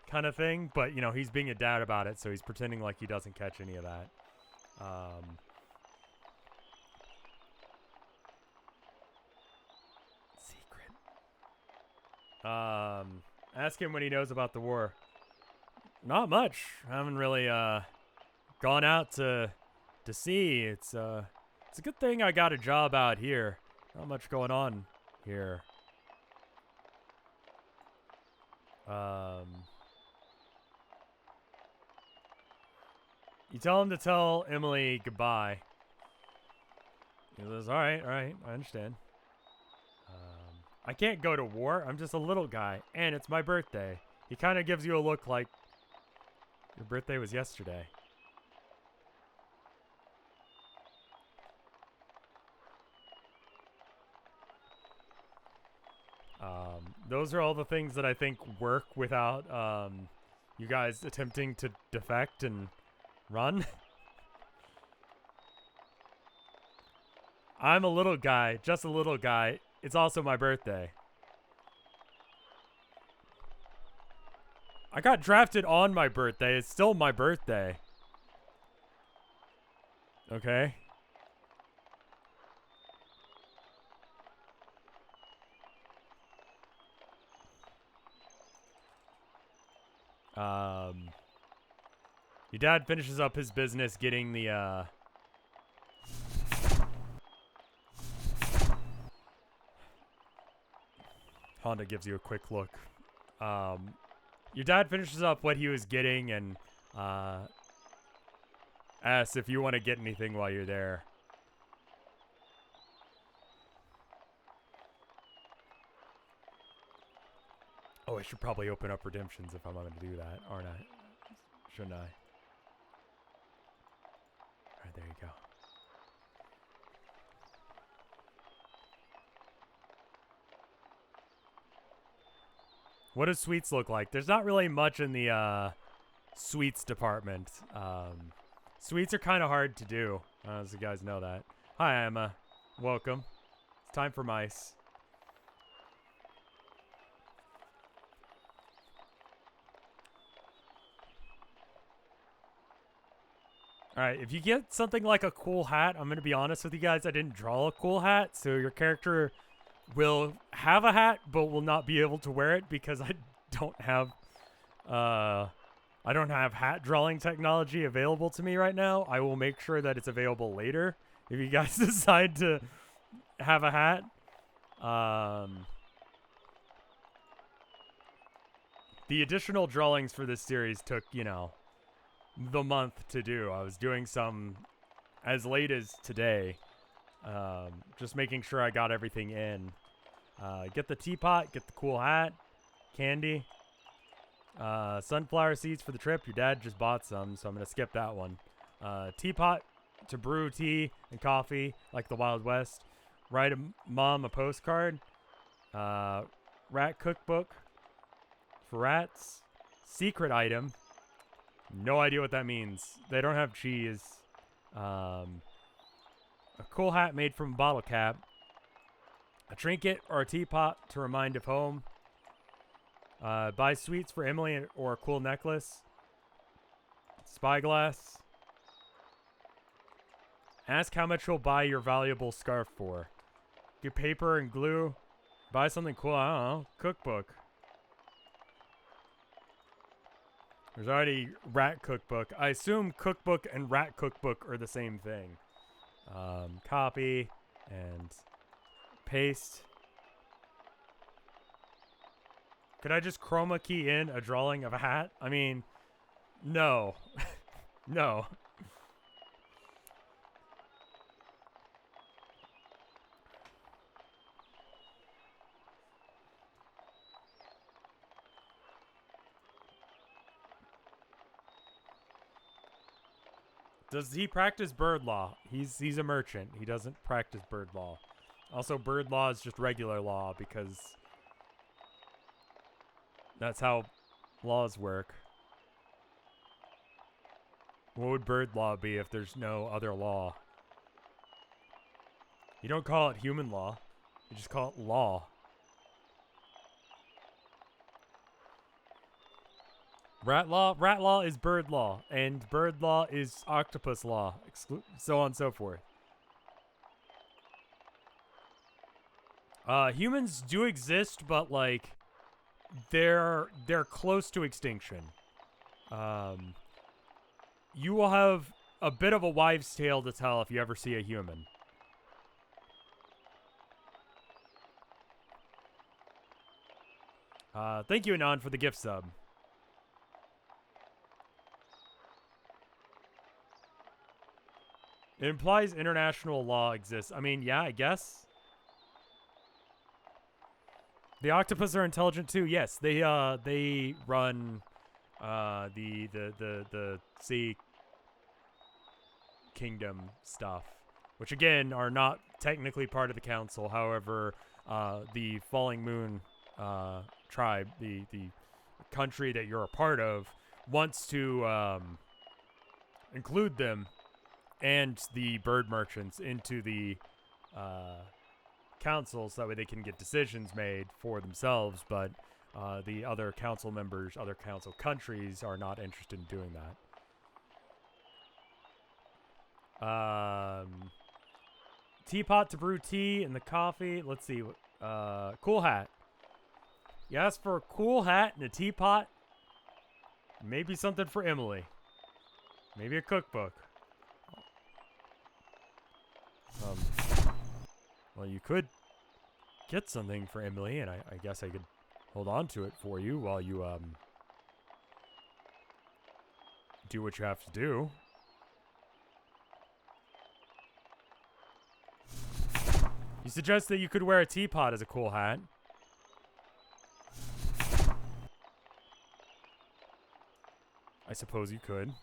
[SPEAKER 1] kind of thing, but, you know, he's being a dad about it, so he's pretending like he doesn't catch any of that. Secret. Ask him what he knows about the war. Not much. I haven't really, gone out to see. It's a good thing I got a job out here. Not much going on here. You tell him to tell Emily goodbye. He says, all right, I understand. I can't go to war. I'm just a little guy, and it's my birthday. He kind of gives you a look like your birthday was yesterday. Those are all the things that I think work without you guys attempting to defect and run. I'm a little guy, just a little guy. It's also my birthday. I got drafted on my birthday. It's still my birthday. Okay. Your dad finishes up his business getting the, Honda gives you a quick look. Your dad finishes up what he was getting and, asks if you want to get anything while you're there. Oh, I should probably open up redemptions if I'm going to do that, aren't I? Shouldn't I? Alright, there you go. What do sweets look like? There's not really much in the sweets department. Sweets are kind of hard to do, as you guys know that. Hi, Emma. Welcome. It's time for mice. Alright, if you get something like a cool hat, I'm going to be honest with you guys, I didn't draw a cool hat, so your character will have a hat, but will not be able to wear it because I don't have hat drawing technology available to me right now. I will make sure that it's available later if you guys decide to have a hat. The additional drawings for this series took, you know, the month to do. I was doing some as late as today. Just making sure I got everything in. Get the teapot, get the cool hat, candy, sunflower seeds for the trip. Your dad just bought some, so I'm going to skip that one. Teapot to brew tea and coffee like the Wild West. Write mom a postcard. Rat cookbook for rats. Secret item. No idea what that means. They don't have cheese. A cool hat made from a bottle cap. A trinket or a teapot to remind of home. Buy sweets for Emily or a cool necklace. Spyglass. Ask how much you'll buy your valuable scarf for. Get paper and glue. Buy something cool. I don't know. Cookbook. There's already rat cookbook. I assume cookbook and rat cookbook are the same thing. Copy and paste. Could I just chroma key in a drawing of a hat? I mean, no. No. Does he practice bird law? He's a merchant. He doesn't practice bird law. Also, bird law is just regular law because that's how laws work. What would bird law be if there's no other law? You don't call it human law. You just call it law. Rat law is bird law, and bird law is octopus law, so on and so forth. Humans do exist, but like they're close to extinction. You will have a bit of a wives' tale to tell if you ever see a human. Thank you, Anon, for the gift sub. It implies international law exists. I mean, yeah, I guess. The octopus are intelligent too. Yes, they run the sea kingdom stuff, which again are not technically part of the council. However, the Falling Moon tribe, the country that you're a part of, wants to include them and the bird merchants into the council so that way they can get decisions made for themselves, but the other council members, other council countries are not interested in doing that. Teapot to brew tea and the coffee. Let's see. Cool hat. You asked for a cool hat and a teapot. Maybe something for Emily. Maybe a cookbook. Well, you could get something for Emily, and I guess I could hold on to it for you while you, do what you have to do. You suggest that you could wear a teapot as a cool hat. I suppose you could.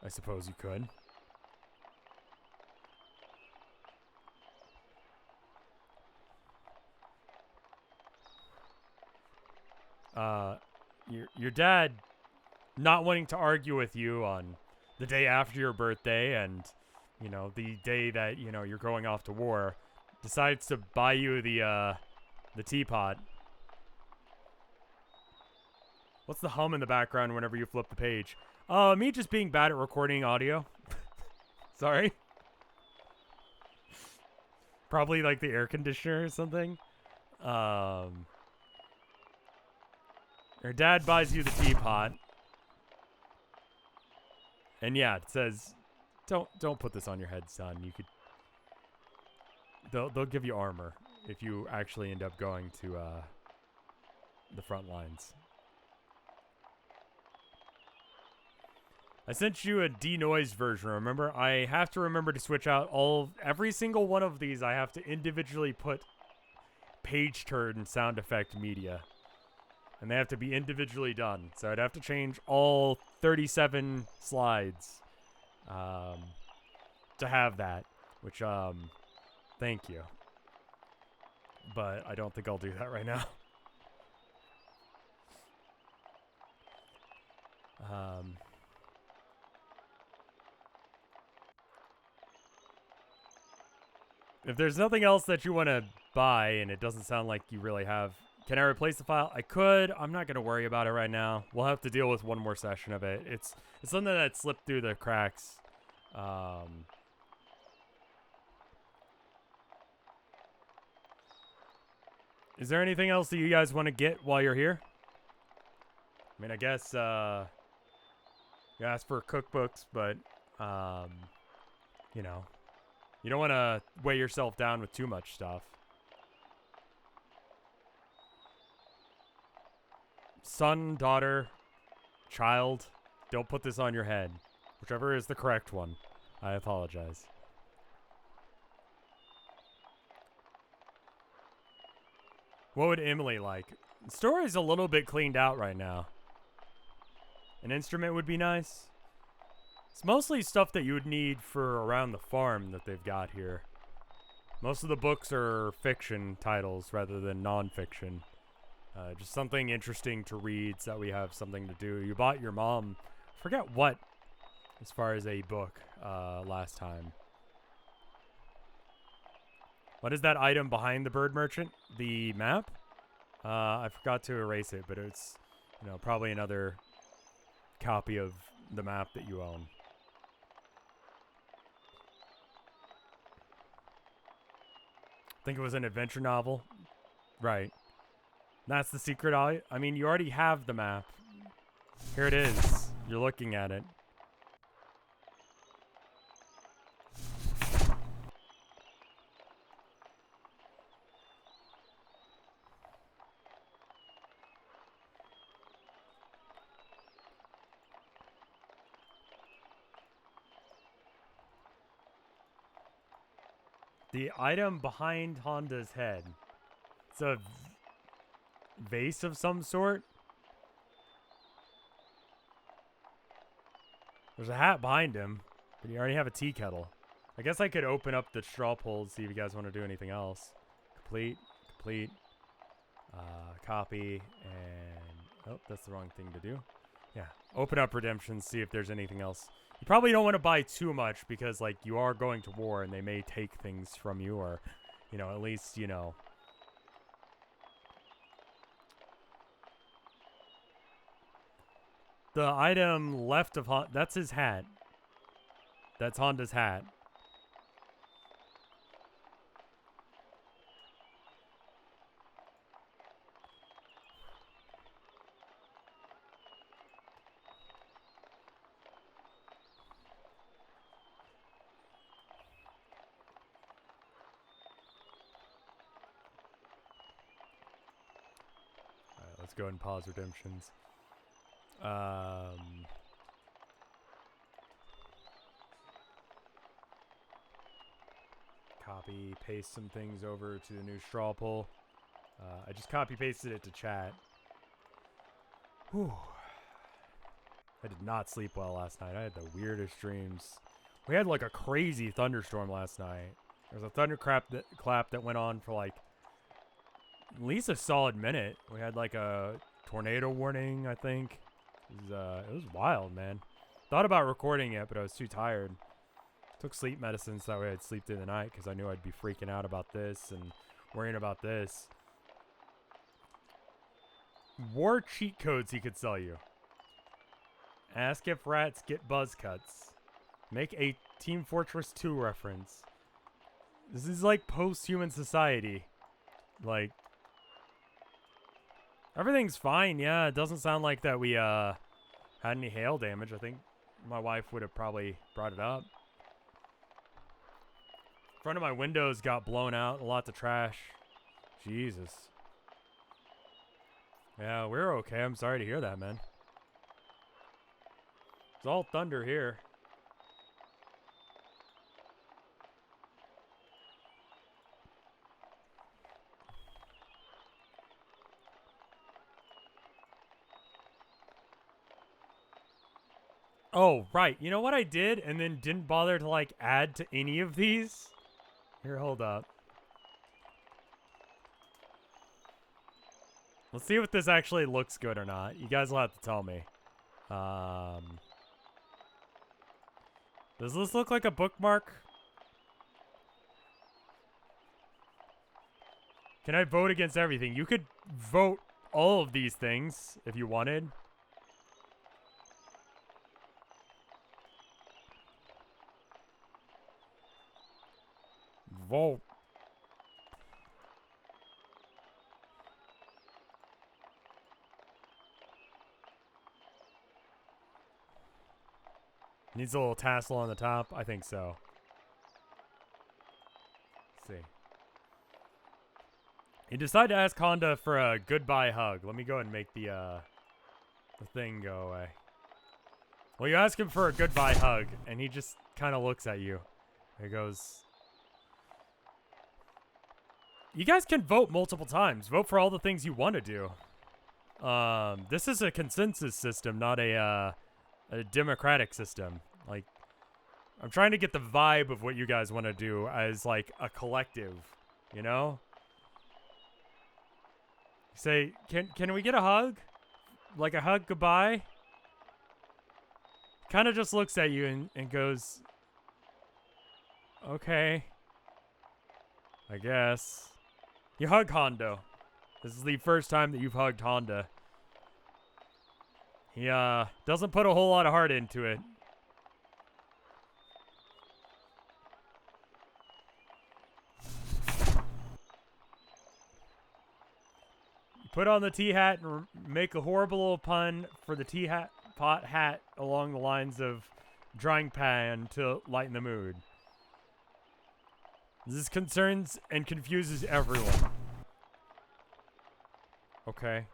[SPEAKER 1] I suppose you could. your dad not wanting to argue with you on the day after your birthday and, you know, the day that, you know, you're going off to war, decides to buy you the teapot. What's the hum in the background whenever you flip the page? Me just being bad at recording audio. Sorry. Probably like the air conditioner or something. Your dad buys you the teapot. And yeah, it says, don't put this on your head, son. You could they'll give you armor if you actually end up going to the front lines. I sent you a denoised version, remember? I have to remember to switch out every single one of these. I have to individually put page turn sound effect media. And they have to be individually done. So I'd have to change all 37 slides to have that. Which, thank you. But I don't think I'll do that right now. If there's nothing else that you want to buy, and it doesn't sound like you really have... Can I replace the file? I could. I'm not going to worry about it right now. We'll have to deal with one more session of it. It's something that slipped through the cracks. Is there anything else that you guys want to get while you're here? I mean, I guess, you asked for cookbooks, but, you know, you don't want to weigh yourself down with too much stuff. Son, daughter, child, don't put this on your head. Whichever is the correct one. I apologize. What would Emily like? The store is a little bit cleaned out right now. An instrument would be nice. It's mostly stuff that you would need for around the farm that they've got here. Most of the books are fiction titles rather than non-fiction. Just something interesting to read so that we have something to do. You bought your mom, forget what, as far as a book last time. What is that item behind the bird merchant? The map? I forgot to erase it, but it's, you know, probably another copy of the map that you own. I think it was an adventure novel. Right. That's the secret. I mean, you already have the map. Here it is. You're looking at it. The item behind Honda's head. It's a vase of some sort. There's a hat behind him, but you already have a tea kettle. I guess I could open up the straw poll to see if you guys want to do anything else. Complete. Copy, and... Oh, that's the wrong thing to do. Yeah, open up redemptions, see if there's anything else. You probably don't want to buy too much because, like, you are going to war and they may take things from you, or, you know, at least, you know... The item left of Honda, that's his hat. That's Honda's hat. Alright, let's go ahead and pause redemptions. Copy, paste some things over to the new straw poll. I just copy pasted it to chat. Whew. I did not sleep well last night. I had the weirdest dreams. We had like a crazy thunderstorm last night. There was a thunderclap that went on for like at least a solid minute. We had like a tornado warning, I think. It was wild, man. Thought about recording it, but I was too tired. Took sleep medicine so that way I'd sleep through the night because I knew I'd be freaking out about this and worrying about this. War cheat codes he could sell you. Ask if rats get buzz cuts. Make a Team Fortress 2 reference. This is like post-human society. Like, everything's fine, yeah. It doesn't sound like that we had any hail damage. I think my wife would have probably brought it up. Front of my windows got blown out. Lots of trash. Jesus. Yeah, we're okay. I'm sorry to hear that, man. It's all thunder here. Oh, right. You know what I did and then didn't bother to, like, add to any of these? Here, hold up. Let's see if this actually looks good or not. You guys will have to tell me. Does this look like a bookmark? Can I vote against everything? You could vote all of these things if you wanted. Vote. Needs a little tassel on the top? I think so. Let's see. He decided to ask Honda for a goodbye hug. Let me go ahead and make the thing go away. Well, you ask him for a goodbye hug, and he just kind of looks at you. He goes... You guys can vote multiple times. Vote for all the things you want to do. This is a consensus system, not a democratic system. Like, I'm trying to get the vibe of what you guys want to do as, like, a collective, you know? Say, can we get a hug? Like a hug goodbye? Kind of just looks at you and goes, okay. I guess. You hug Hondo. This is the first time that you've hugged Honda. He doesn't put a whole lot of heart into it. You put on the tea hat and make a horrible little pun for the tea hat pot hat along the lines of drying pan to lighten the mood. This concerns and confuses everyone. Okay.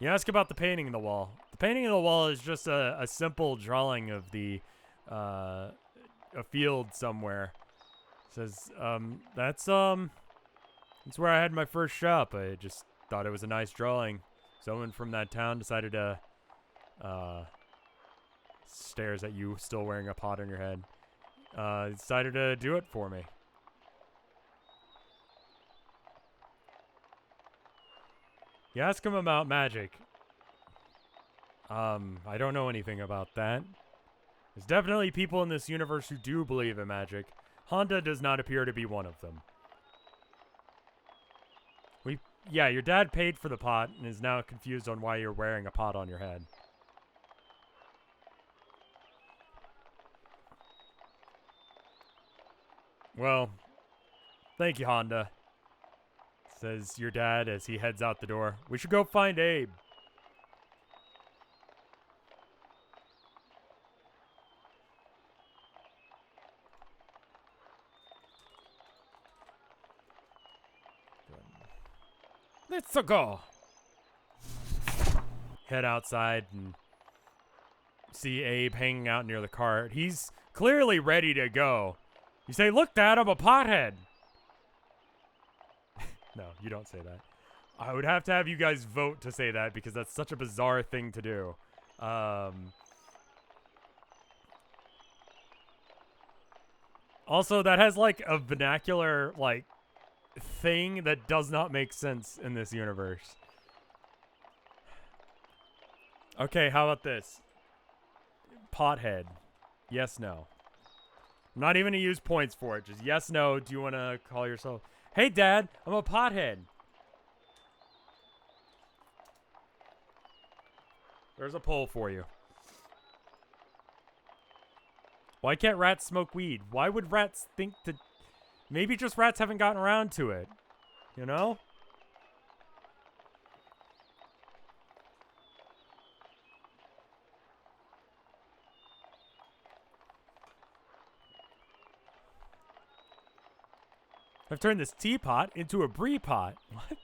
[SPEAKER 1] You ask about the painting in the wall. The painting in the wall is just a simple drawing of the a field somewhere. It says that's where I had my first shop. I just thought it was a nice drawing. Someone from that town decided to stares at you still wearing a pot on your head. Decided to do it for me. You ask him about magic. I don't know anything about that. There's definitely people in this universe who do believe in magic. Honda does not appear to be one of them. Yeah, your dad paid for the pot and is now confused on why you're wearing a pot on your head. Well, thank you, Honda, says your dad as he heads out the door. We should go find Abe. Let's go. Head outside and see Abe hanging out near the cart. He's clearly ready to go. You say, "Look, Dad, I'm a pothead." No, you don't say that. I would have to have you guys vote to say that because that's such a bizarre thing to do. Also, that has like a vernacular like thing that does not make sense in this universe. Okay, how about this? Pothead. Yes, no. I'm not even gonna use points for it. Just yes, no. Do you want to call yourself? Hey, Dad, I'm a pothead. There's a poll for you. Why can't rats smoke weed? Why would rats think to... Maybe just rats haven't gotten around to it. You know? I've turned this teapot into a brie pot. What?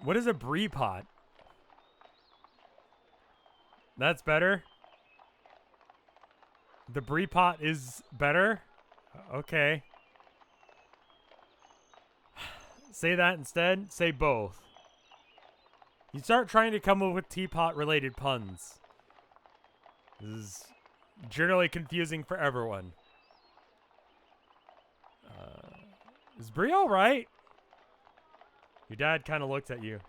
[SPEAKER 1] What is a brie pot? That's better? The brie pot is better? Okay. Say that instead. Say both. You start trying to come up with teapot-related puns. This is generally confusing for everyone. Is Brie alright? Your dad kind of looks at you.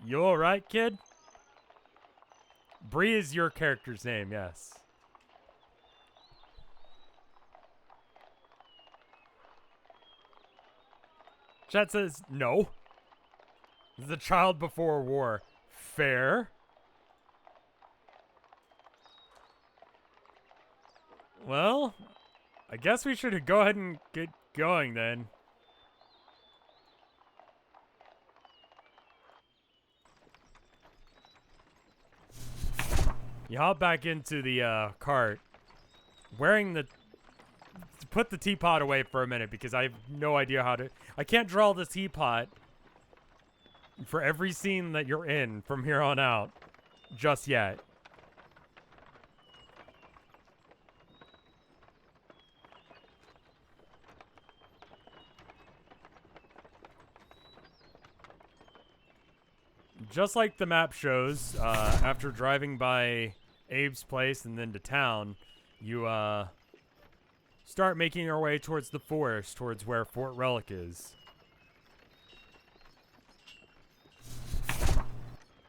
[SPEAKER 1] You alright, kid? Brie is your character's name, yes. Chat says no. This is a child before war. Fair. Well, I guess we should go ahead and get going then. You hop back into the cart, wearing the... Put the teapot away for a minute because I have no idea how to... I can't draw the teapot for every scene that you're in from here on out just yet. Just like the map shows, after driving by Abe's place and then to town, you start making your way towards the forest, towards where Fort Relic is.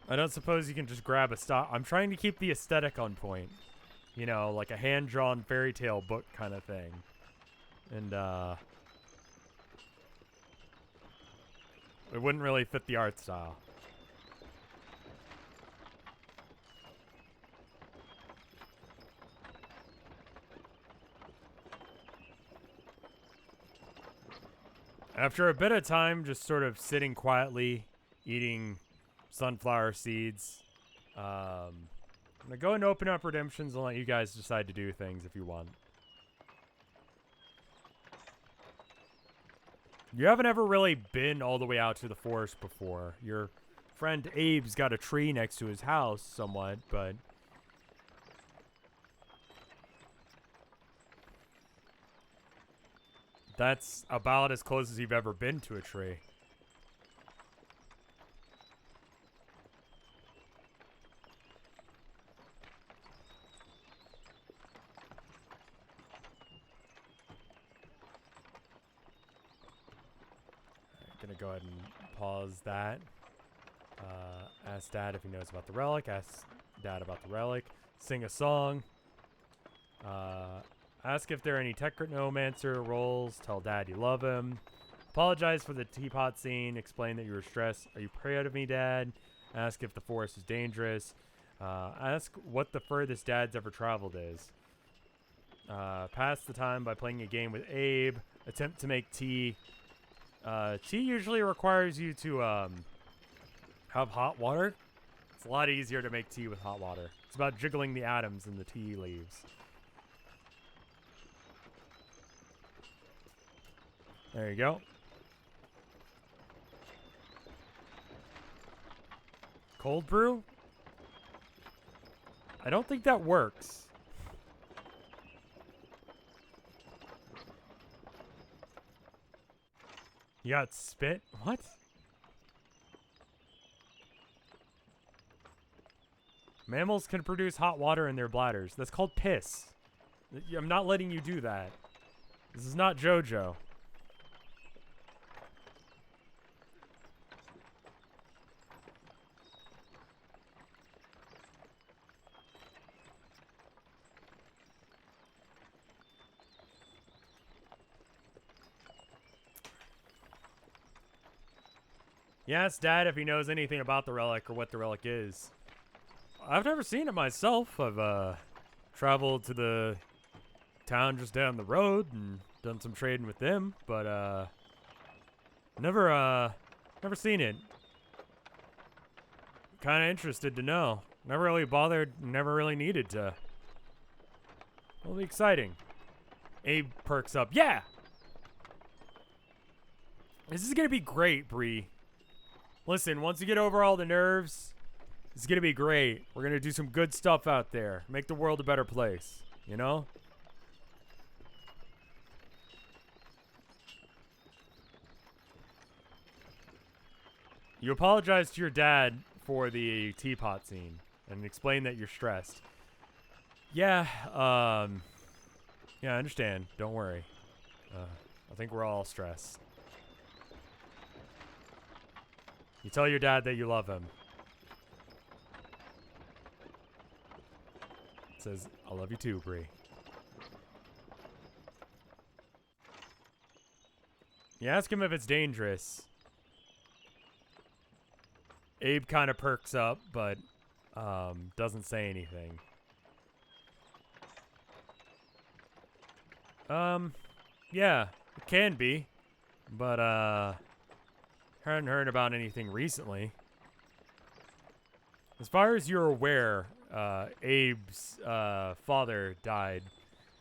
[SPEAKER 1] I don't suppose you can just grab a stock. I'm trying to keep the aesthetic on point. You know, like a hand-drawn fairy tale book kind of thing. And, it wouldn't really fit the art style. After a bit of time just sort of sitting quietly, eating sunflower seeds, I'm going to go and open up redemptions and let you guys decide to do things if you want. You haven't ever really been all the way out to the forest before. Your friend Abe's got a tree next to his house somewhat, but... that's about as close as you've ever been to a tree. Gonna go ahead and pause that. Ask Dad if he knows about the relic. Ask Dad about the relic. Sing a song. Ask if there are any technomancer roles. Tell Dad you love him. Apologize for the teapot scene. Explain that you were stressed. Are you proud of me, Dad? Ask if the forest is dangerous. Ask what the furthest Dad's ever traveled is. Pass the time by playing a game with Abe. Attempt to make tea. Tea usually requires you to have hot water. It's a lot easier to make tea with hot water. It's about jiggling the atoms in the tea leaves. There you go. Cold brew? I don't think that works. You got spit? What? Mammals can produce hot water in their bladders. That's called piss. I'm not letting you do that. This is not JoJo. Yeah, ask Dad if he knows anything about the relic or what the relic is. I've never seen it myself. I've traveled to the town just down the road and done some trading with them, but never seen it. Kind of interested to know. Never really bothered, never really needed to. It'll be exciting. Abe perks up. Yeah! This is gonna be great, Bree. Listen, once you get over all the nerves, it's gonna be great. We're gonna do some good stuff out there. Make the world a better place, you know? You apologize to your dad for the teapot scene and explain that you're stressed. Yeah, yeah, I understand. Don't worry. I think we're all stressed. You tell your dad that you love him. It says, I love you too, Bree. You ask him if it's dangerous. Abe kind of perks up, but doesn't say anything. Yeah, it can be, but haven't heard about anything recently. As far as you're aware, Abe's father died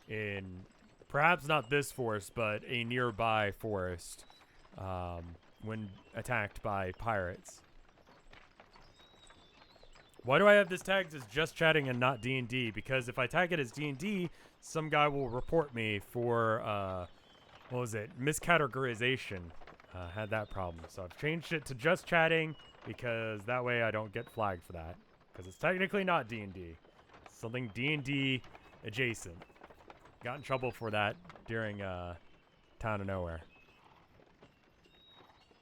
[SPEAKER 1] in perhaps not this forest, but a nearby forest when attacked by pirates. Why do I have this tagged as just chatting and not D&D? Because if I tag it as D&D, some guy will report me for, what was it, miscategorization. Had that problem. So I've changed it to just chatting because that way I don't get flagged for that. Because it's technically not D&D. It's something D&D adjacent. Got in trouble for that during Town of Nowhere.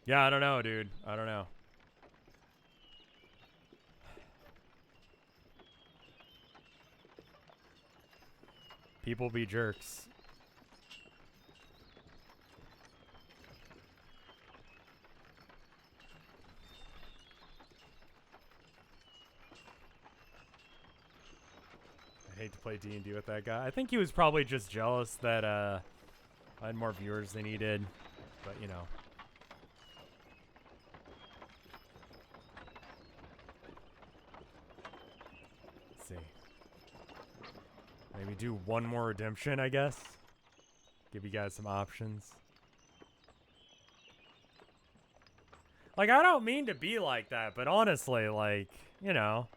[SPEAKER 1] Yeah, I don't know, dude. I don't know. People be jerks. I hate to play D&D with that guy. I think he was probably just jealous that I had more viewers than he did. But, you know. Let's see. Maybe do one more redemption, I guess. Give you guys some options. Like, I don't mean to be like that, but honestly, like, you know,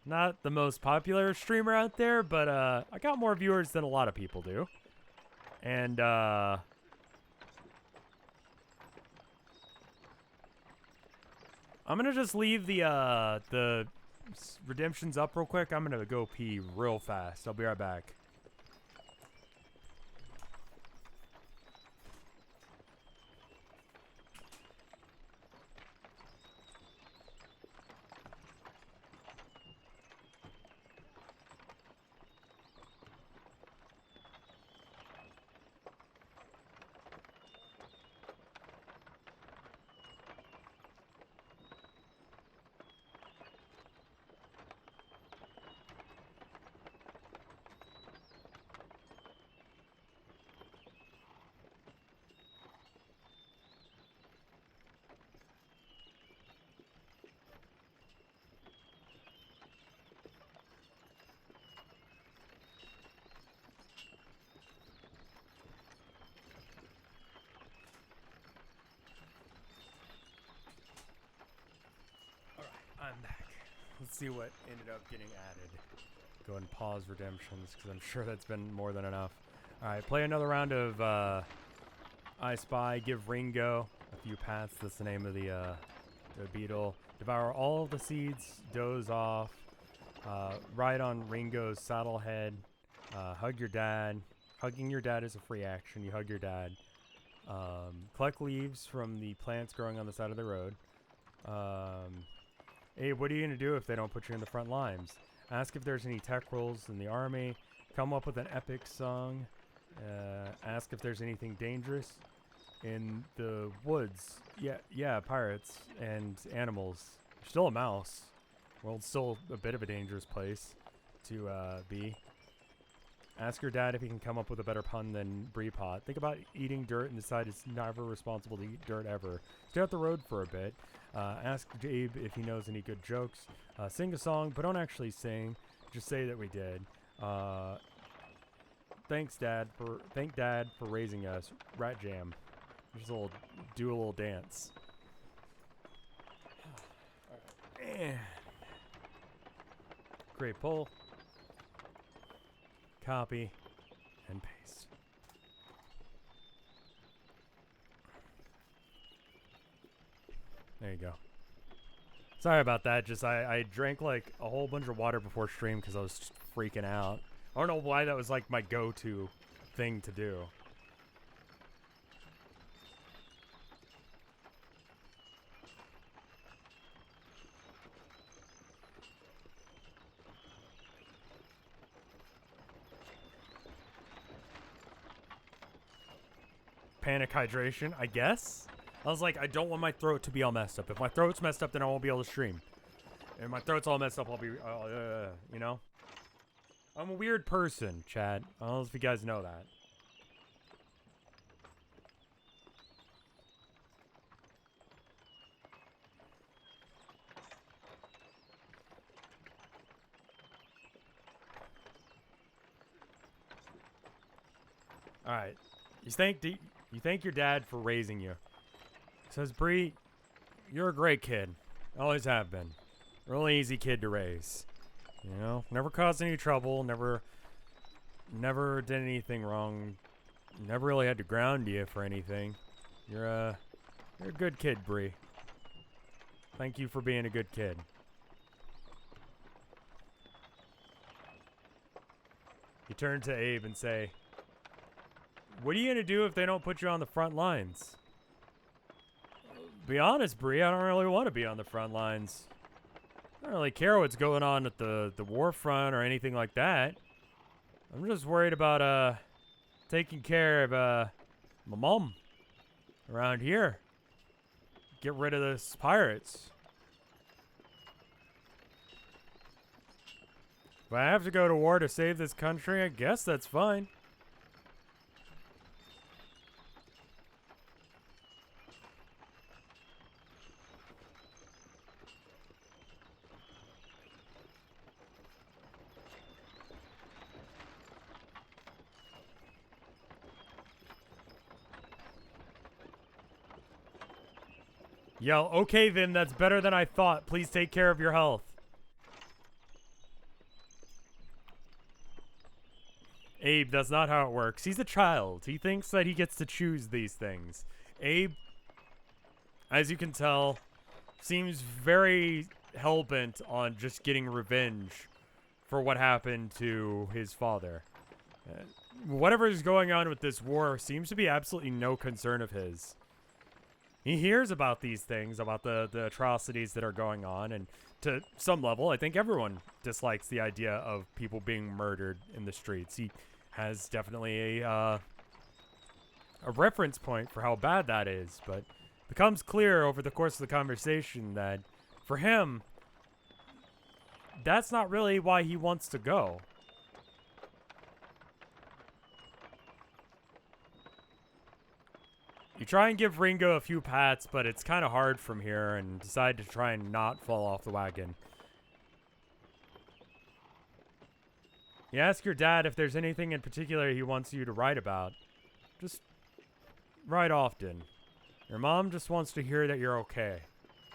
[SPEAKER 1] not the most popular streamer out there, but I got more viewers than a lot of people do. And I'm gonna just leave the redemptions up real quick. I'm gonna go pee real fast. I'll be right back. I'm back. Let's see what ended up getting added. Go and pause redemptions, because I'm sure that's been more than enough. Alright, play another round of I Spy, give Ringo few pats. That's the name of the beetle. Devour all of the seeds. Doze off. Ride on Ringo's saddle head. Hug your dad. Hugging your dad is a free action. You hug your dad. Collect leaves from the plants growing on the side of the road. Hey, what are you going to do if they don't put you in the front lines? Ask if there's any tech roles in the army. Come up with an epic song. Ask if there's anything dangerous in the woods. Yeah, pirates and animals. You're still a mouse. World's still a bit of a dangerous place to be. Ask your dad if he can come up with a better pun than Brie Pot. Think about eating dirt and decide it's never responsible to eat dirt ever. Stay off the road for a bit. Ask Abe if he knows any good jokes. Sing a song, but don't actually sing. Just say that we did. Thank Dad for raising us. Rat Jam. Just do a little dance. And great pull. Copy and paste. There you go. Sorry about that. Just I drank like a whole bunch of water before stream because I was just freaking out. I don't know why that was like my go-to thing to do. Panic hydration, I guess? I was like, I don't want my throat to be all messed up. If my throat's messed up, then I won't be able to stream. If my throat's all messed up, I'll be, you know? I'm a weird person, Chad. I don't know if you guys know that. Alright. You thank your dad for raising you. Says, Bree, you're a great kid. Always have been. Really easy kid to raise. You know? Never caused any trouble. Never did anything wrong. Never really had to ground you for anything. You're a good kid, Bree. Thank you for being a good kid. You turn to Abe and say, what are you gonna do if they don't put you on the front lines? Be honest, Bree, I don't really want to be on the front lines. I don't really care what's going on at the war front or anything like that. I'm just worried about taking care of my mom around here. Get rid of those pirates. If I have to go to war to save this country, I guess that's fine. Yo, okay then, that's better than I thought. Please take care of your health. Abe, that's not how it works. He's a child. He thinks that he gets to choose these things. Abe, as you can tell, seems very hell-bent on just getting revenge for what happened to his father. Whatever is going on with this war seems to be absolutely no concern of his. He hears about these things, about the atrocities that are going on, and to some level, I think everyone dislikes the idea of people being murdered in the streets. He has definitely a reference point for how bad that is, but it becomes clear over the course of the conversation that for him, that's not really why he wants to go. You try and give Ringo a few pats, but it's kind of hard from here, and decide to try and not fall off the wagon. You ask your dad if there's anything in particular he wants you to write about. Just write often. Your mom just wants to hear that you're okay.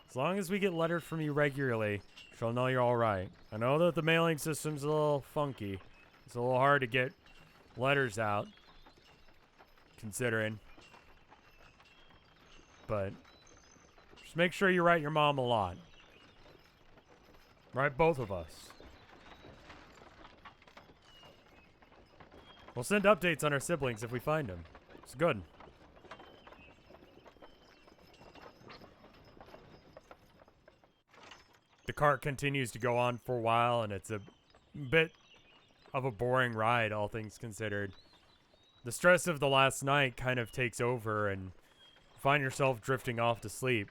[SPEAKER 1] As long as we get letters from you regularly, she'll know you're alright. I know that the mailing system's a little funky. It's a little hard to get letters out, considering. but just make sure you write your mom a lot. Write both of us. We'll send updates on our siblings if we find them. It's good. The cart continues to go on for a while, and it's a bit of a boring ride, all things considered. The stress of the last night kind of takes over, and you find yourself drifting off to sleep.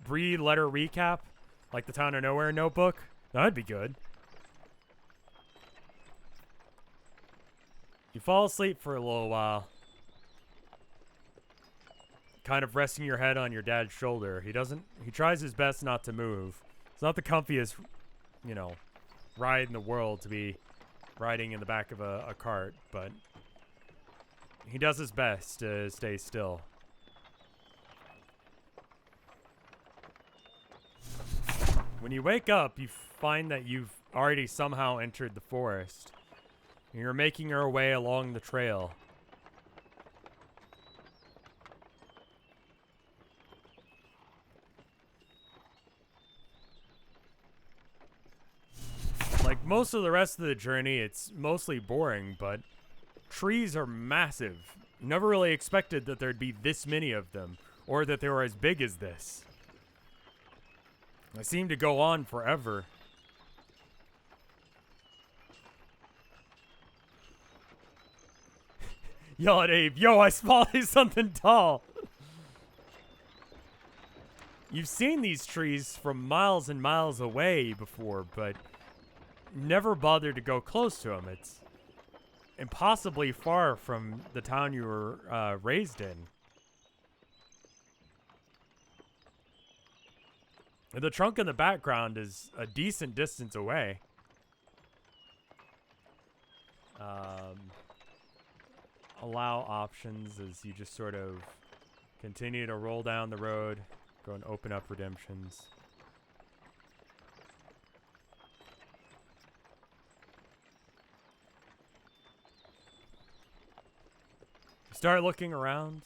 [SPEAKER 1] Letter recap, like the Town of Nowhere notebook. That'd be good. You fall asleep for a little while, kind of resting your head on your dad's shoulder. He tries his best not to move. It's not the comfiest, you know, ride in the world to be riding in the back of a cart, but he does his best to stay still. When you wake up, you find that you've already somehow entered the forest. You're making your way along the trail. Like most of the rest of the journey, it's mostly boring, but trees are massive. You never really expected that there'd be this many of them, or that they were as big as this. They seem to go on forever. Yell at Abe, yo, I spotted something tall. You've seen these trees from miles and miles away before, but never bothered to go close to them. It's impossibly far from the town you were raised in. The trunk in the background is a decent distance away. Allow options as you just sort of continue to roll down the road, go and open up redemptions. You start looking around,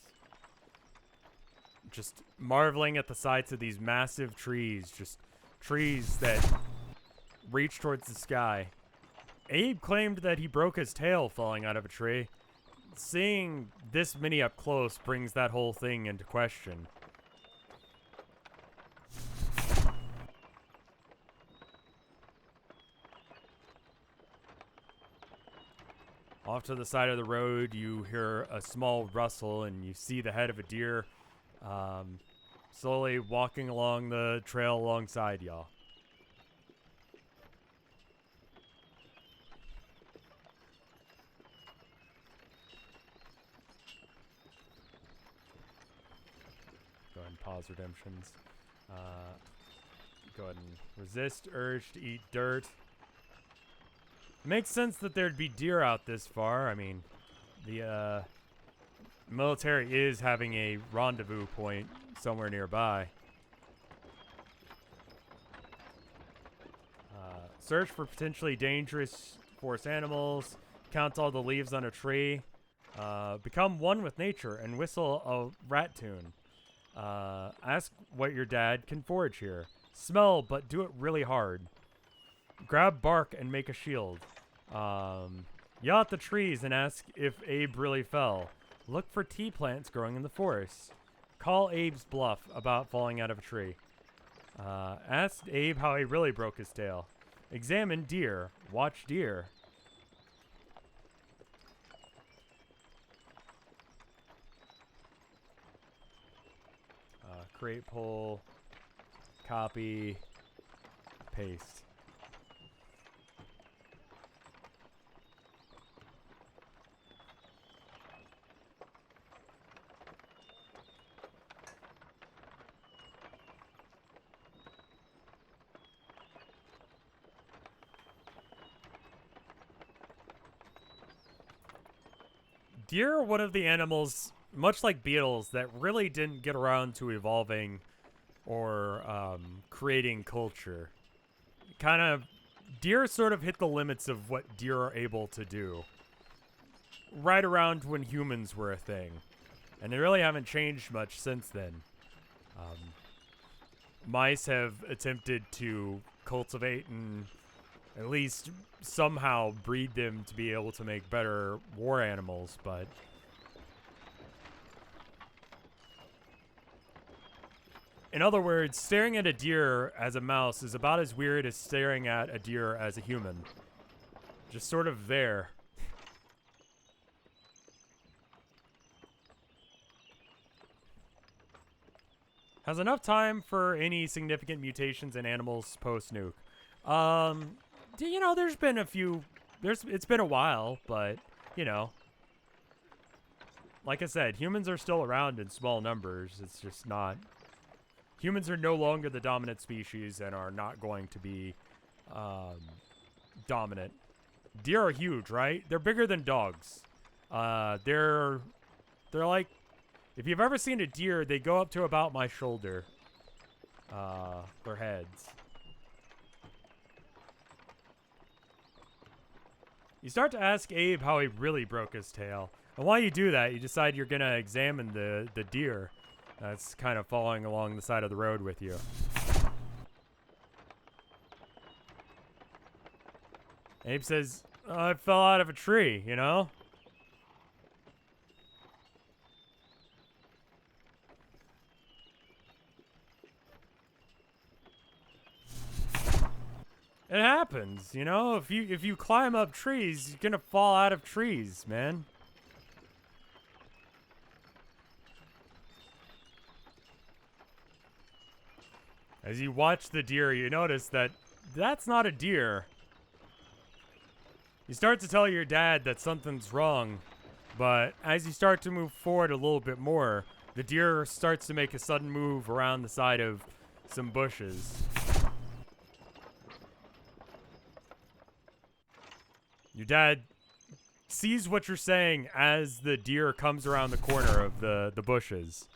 [SPEAKER 1] just marveling at the sights of these massive trees, just trees that reach towards the sky. Abe claimed that he broke his tail falling out of a tree. Seeing this many up close brings that whole thing into question. Off to the side of the road, you hear a small rustle and you see the head of a deer slowly walking along the trail alongside y'all. Go ahead and pause redemptions. Go ahead and resist urge to eat dirt. Makes sense that there'd be deer out this far. I mean, the military is having a rendezvous point somewhere nearby. Search for potentially dangerous forest animals. Count all the leaves on a tree. Become one with nature and whistle a rat tune. Ask what your dad can forage here. Smell, but do it really hard. Grab bark and make a shield. Yell at the trees and ask if Abe really fell. Look for tea plants growing in the forest. Call Abe's bluff about falling out of a tree. Ask Abe how he really broke his tail. Examine deer. Watch deer. Create poll. Copy. Paste. Deer are one of the animals, much like beetles, that really didn't get around to evolving or creating culture. Deer sort of hit the limits of what deer are able to do. right around when humans were a thing. And they really haven't changed much since then. Mice have attempted to cultivate and at least somehow breed them to be able to make better war animals, but in other words, staring at a deer as a mouse is about as weird as staring at a deer as a human. Just sort of there. Has enough time for any significant mutations in animals post-nuke. You know, there's been a few. It's been a while, but you know, like I said, humans are still around in small numbers. It's just not. Humans are no longer the dominant species and are not going to be dominant. Deer are huge, right? They're bigger than dogs. They're like, if you've ever seen a deer, they go up to about my shoulder. Their heads. You start to ask Abe how he really broke his tail. And while you do that, you decide you're going to examine the deer that's kind of following along the side of the road with you. Abe says, I fell out of a tree, you know? It happens, you know? If you climb up trees, you're gonna fall out of trees, man. As you watch the deer, you notice that that's not a deer. You start to tell your dad that something's wrong, but as you start to move forward a little bit more, the deer starts to make a sudden move around the side of some bushes. Your dad sees what you're saying as the deer comes around the corner of the bushes.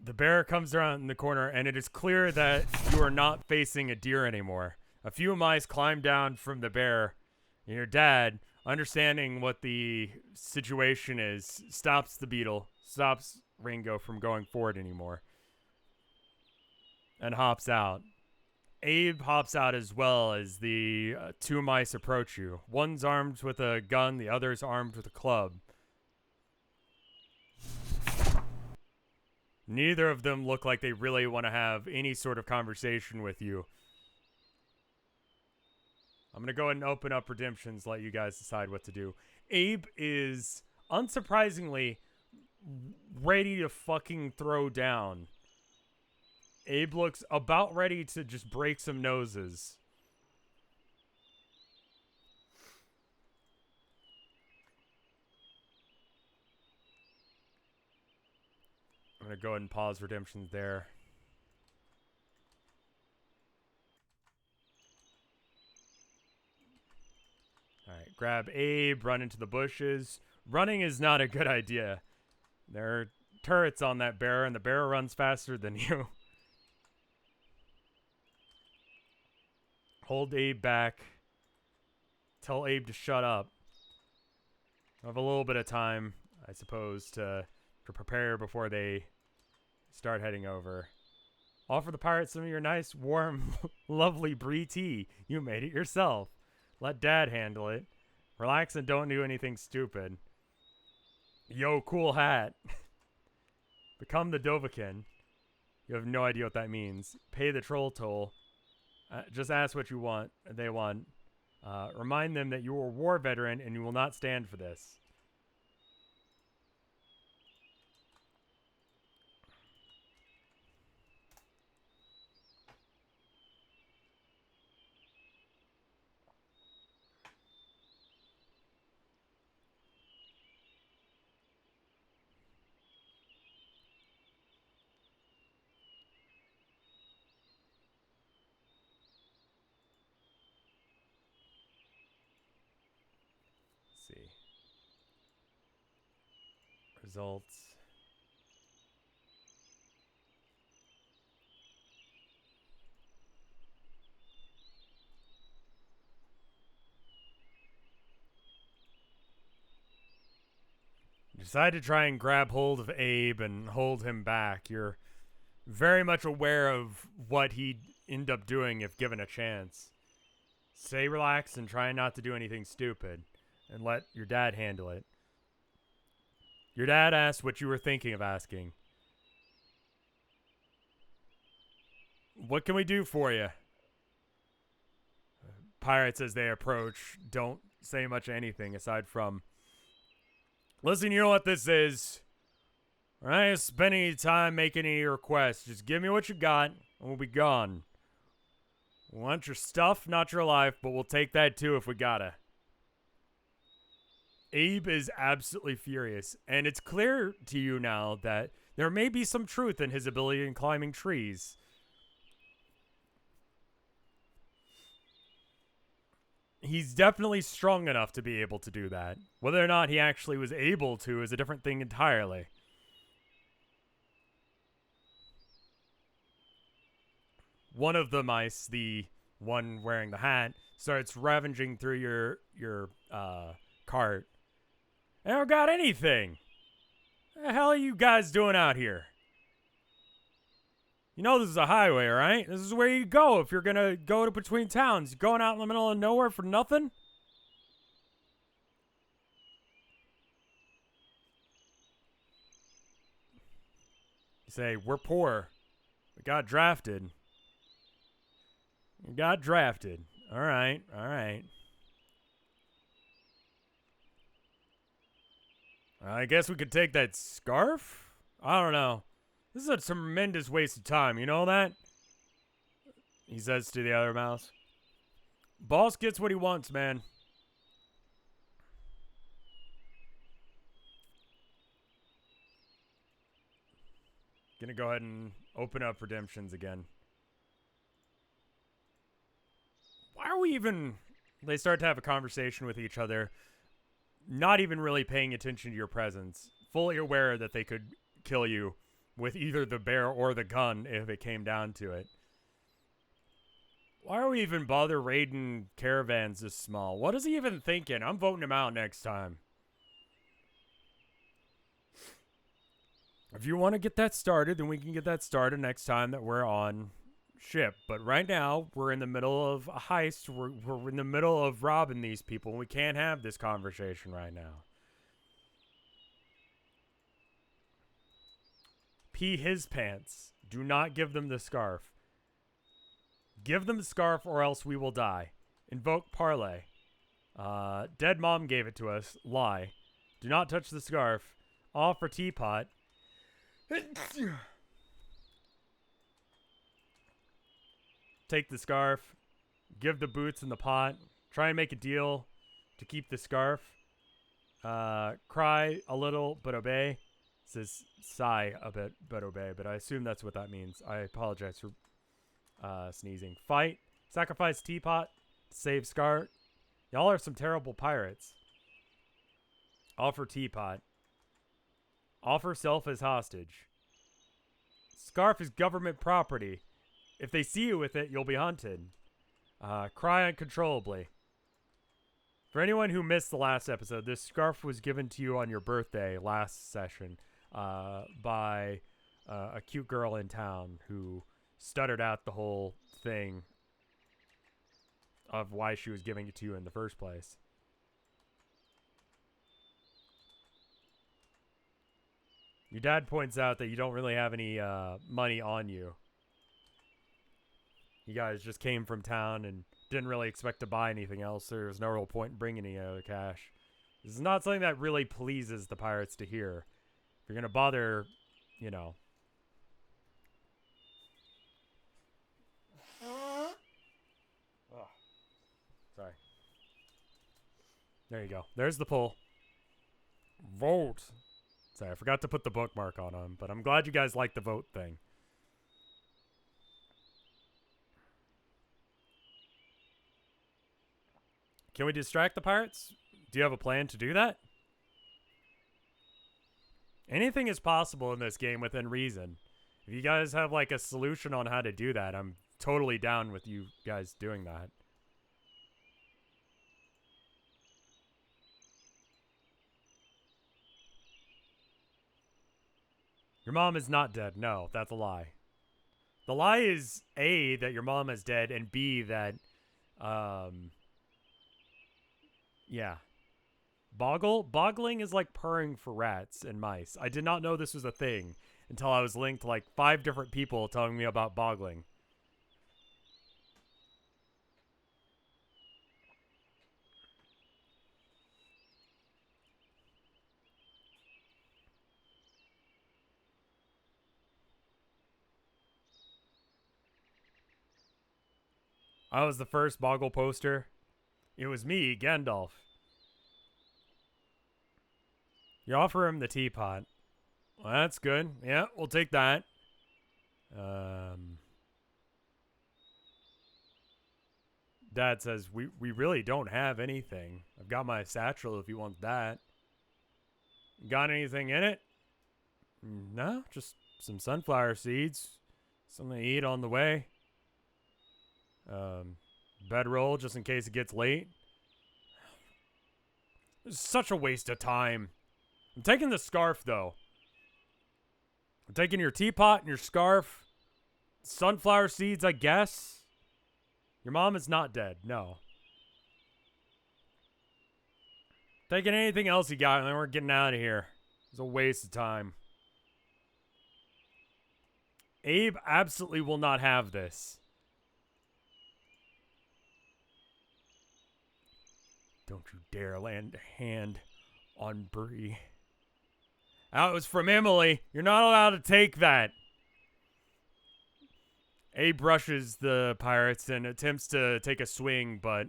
[SPEAKER 1] The bear comes around the corner, and it is clear that you are not facing a deer anymore. A few mice climb down from the bear, and your dad, understanding what the situation is, stops the beetle, stops Ringo from going forward anymore, and hops out. Abe hops out as well as the two mice approach you. One's armed with a gun, the other's armed with a club. Neither of them look like they really want to have any sort of conversation with you. I'm going to go ahead and open up redemptions, let you guys decide what to do. Abe is, unsurprisingly, ready to fucking throw down. Abe looks about ready to just break some noses. I'm going to go ahead and pause redemptions there. Alright, grab Abe, run into the bushes. Running is not a good idea. There are turrets on that bear, and the bear runs faster than you. Hold Abe back. Tell Abe to shut up. I have a little bit of time, I suppose, to prepare before they start heading over. Offer the pirates some of your nice, warm, lovely brie tea. You made it yourself. Let Dad handle it. Relax and don't do anything stupid. Yo, cool hat. Become the Dovahkiin. You have no idea what that means. Pay the troll toll. Just ask what you want. They want. Remind them that you are a war veteran and you will not stand for this. Results. You decide to try and grab hold of Abe and hold him back. You're very much aware of what he'd end up doing if given a chance. Stay relaxed and try not to do anything stupid, and let your dad handle it. Your dad asked what you were thinking of asking. What can we do for you? Pirates, as they approach, don't say much of anything aside from, listen, you know what this is. I ain't spending any time making any requests. Just give me what you got, and we'll be gone. We want your stuff, not your life, but we'll take that too if we gotta. Abe is absolutely furious, and it's clear to you now that there may be some truth in his ability in climbing trees. He's definitely strong enough to be able to do that. Whether or not he actually was able to is a different thing entirely. One of the mice, the one wearing the hat, starts ravaging through your cart. I don't got anything. What the hell are you guys doing out here? You know this is a highway, right? This is where you go if you're gonna go to between towns. Going out in the middle of nowhere for nothing? You say, we're poor. We got drafted. We got drafted. Alright, alright. I guess we could take that scarf? I don't know. This is a tremendous waste of time, you know that? He says to the other mouse. Boss gets what he wants, man. Gonna go ahead and open up redemptions again. Why are we even... They start to have a conversation with each other, not even really paying attention to your presence, fully aware that they could kill you with either the bear or the gun if it came down to it. Why are we even bother raiding caravans this small? What is he even thinking? I'm voting him out next time. If you want to get that started, then we can get that started next time that we're on ship. But right now, we're in the middle of a heist. We're in the middle of robbing these people. And we can't have this conversation right now. Pee his pants. Do not give them the scarf. Give them the scarf or else we will die. Invoke parlay. Dead mom gave it to us. Lie. Do not touch the scarf. Offer teapot. Take the scarf. Give the boots and the pot. Try and make a deal to keep the scarf. Cry a little but obey. It says sigh a bit but obey, but I assume that's what that means. I apologize for sneezing. Fight. Sacrifice teapot. Save scar. Y'all are some terrible pirates. Offer teapot. Offer self as hostage. Scarf is government property. If they see you with it, you'll be hunted. Cry uncontrollably. For anyone who missed the last episode, this scarf was given to you on your birthday last session by a cute girl in town who stuttered out the whole thing of why she was giving it to you in the first place. Your dad points out that you don't really have any money on you. You guys just came from town and didn't really expect to buy anything else. So there was no real point in bringing any other cash. This is not something that really pleases the pirates to hear. If you're going to bother, you know. Oh, sorry. There you go. There's the pull. Vote. Sorry, I forgot to put the bookmark on them, but I'm glad you guys like the vote thing. Can we distract the pirates? Do you have a plan to do that? Anything is possible in this game within reason. If you guys have like a solution on how to do that, I'm totally down with you guys doing that. Your mom is not dead. No, that's a lie. The lie is A, that your mom is dead, and B, that, yeah. Boggling is like purring for rats and mice. I did not know this was a thing until I was linked to like 5 different people telling me about boggling. I was the first Boggle poster. It was me, Gandalf. You offer him the teapot. Well, that's good. Yeah, we'll take that. Dad says, we really don't have anything. I've got my satchel if you want that. Got anything in it? No, just some sunflower seeds. Something to eat on the way. Bedroll just in case it gets late. It's such a waste of time. I'm taking the scarf though. I'm taking your teapot and your scarf. Sunflower seeds, I guess. Your mom is not dead. No. Taking anything else you got and then we're getting out of here. It's a waste of time. Abe absolutely will not have this. Don't you dare land a hand on Bree. That was from Emily. You're not allowed to take that. Abe brushes the pirates and attempts to take a swing, but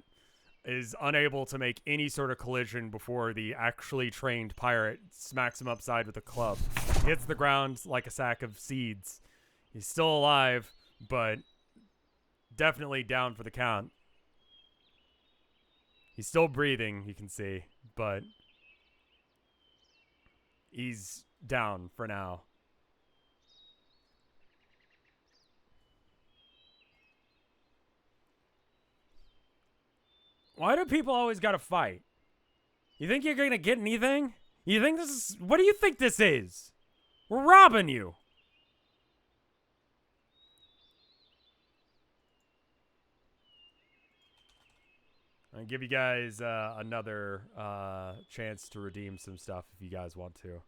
[SPEAKER 1] is unable to make any sort of collision before the actually trained pirate smacks him upside with a club. He hits the ground like a sack of seeds. He's still alive, but definitely down for the count. He's still breathing, you can see, but he's down for now. Why do people always gotta fight? You think you're gonna get anything? You think this is... What do you think this is? We're robbing you! I'll give you guys another chance to redeem some stuff if you guys want to.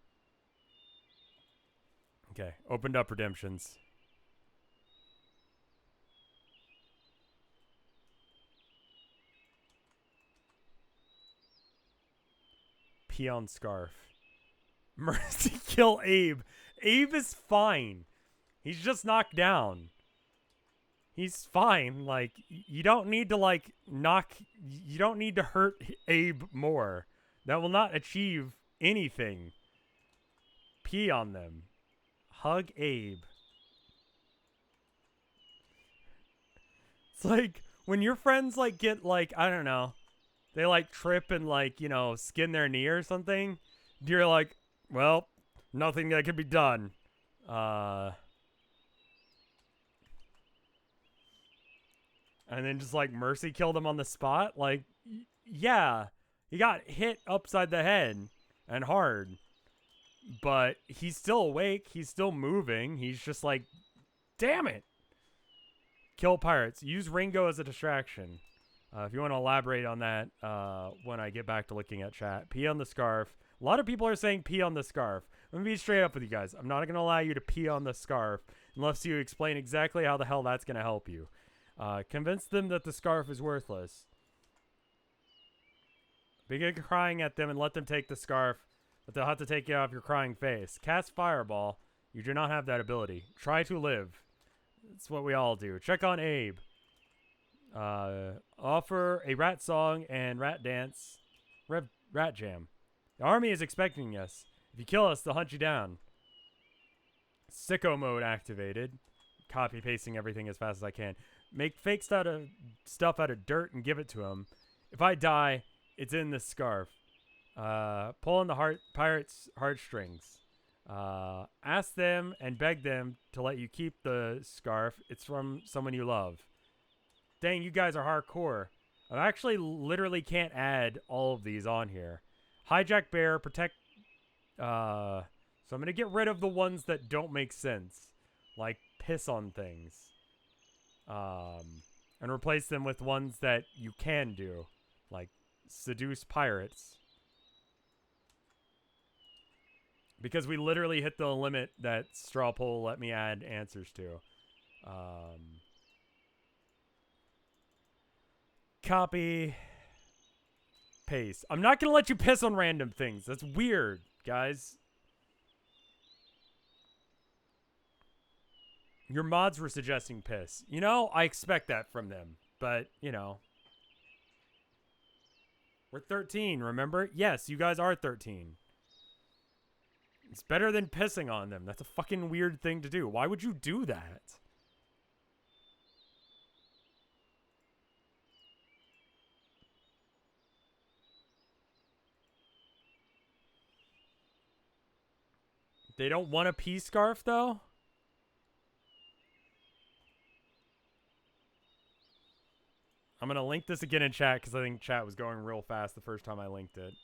[SPEAKER 1] Okay, opened up redemptions. Peon scarf. Mercy kill Abe. Abe is fine. He's just knocked down. He's fine. Like, you don't need to, like, you don't need to hurt Abe more. That will not achieve anything. Pee on them. Hug Abe. It's like, when your friends, like, get, like, I don't know, they, like, trip and, like, you know, skin their knee or something, you're like, well, nothing that can be done. And then just, like, mercy killed him on the spot. Like, yeah, he got hit upside the head and hard. But he's still awake. He's still moving. He's just like, damn it. Kill pirates. Use Ringo as a distraction. If you want to elaborate on that when I get back to looking at chat. Pee on the scarf. A lot of people are saying pee on the scarf. Let me be straight up with you guys. I'm not going to allow you to pee on the scarf unless you explain exactly how the hell that's going to help you. Convince them that the scarf is worthless. Begin crying at them and let them take the scarf, but they'll have to take you off your crying face. Cast Fireball. You do not have that ability. Try to live. That's what we all do. Check on Abe. Offer a rat song and rat dance. Rat jam. The army is expecting us. If you kill us, they'll hunt you down. Sicko mode activated. Copy pasting everything as fast as I can. Make fake stuff out of dirt and give it to him. If I die, it's in the scarf. Pull on the pirate's heartstrings. Ask them and beg them to let you keep the scarf. It's from someone you love. Dang, you guys are hardcore. I actually literally can't add all of these on here. Hijack bear, protect... so I'm going to get rid of the ones that don't make sense. Like piss on things. And replace them with ones that you can do. Like seduce pirates. Because we literally hit the limit that straw poll let me add answers to. Copy. Paste. I'm not going to let you piss on random things. That's weird, guys. Your mods were suggesting piss. You know, I expect that from them. But, you know. We're 13, remember? Yes, you guys are 13. It's better than pissing on them. That's a fucking weird thing to do. Why would you do that? They don't want a pee scarf, though? I'm going to link this again in chat because I think chat was going real fast the first time I linked it.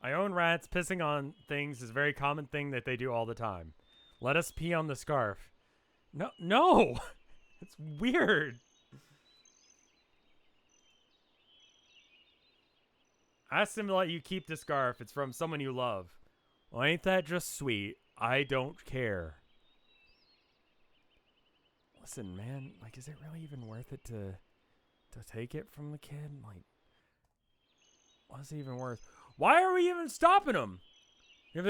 [SPEAKER 1] I own rats. Pissing on things is a very common thing that they do all the time. Let us pee on the scarf. No, no! It's weird. Ask them to let you keep the scarf. It's from someone you love. Well, ain't that just sweet? I don't care. Listen, man, like, is it really even worth it to take it from the kid? Like, what's it even worth? Why are we even stopping them? If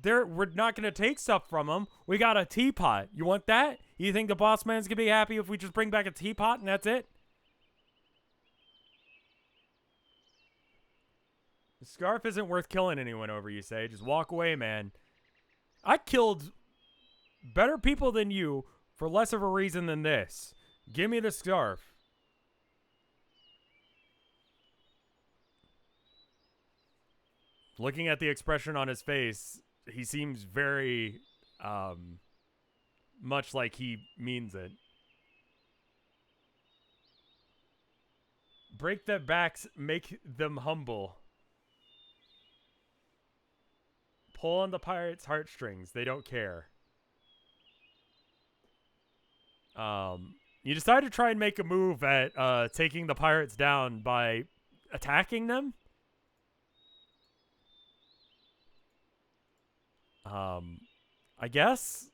[SPEAKER 1] we're not gonna take stuff from them, we got a teapot. You want that? You think the boss man's gonna be happy if we just bring back a teapot and that's it? The scarf isn't worth killing anyone over, you say. Just walk away, man. I killed better people than you for less of a reason than this. Give me the scarf. Looking at the expression on his face, he seems very much like he means it. Break their backs, make them humble. Pull on the pirates' heartstrings. They don't care. You decide to try and make a move at taking the pirates down by attacking them. I guess.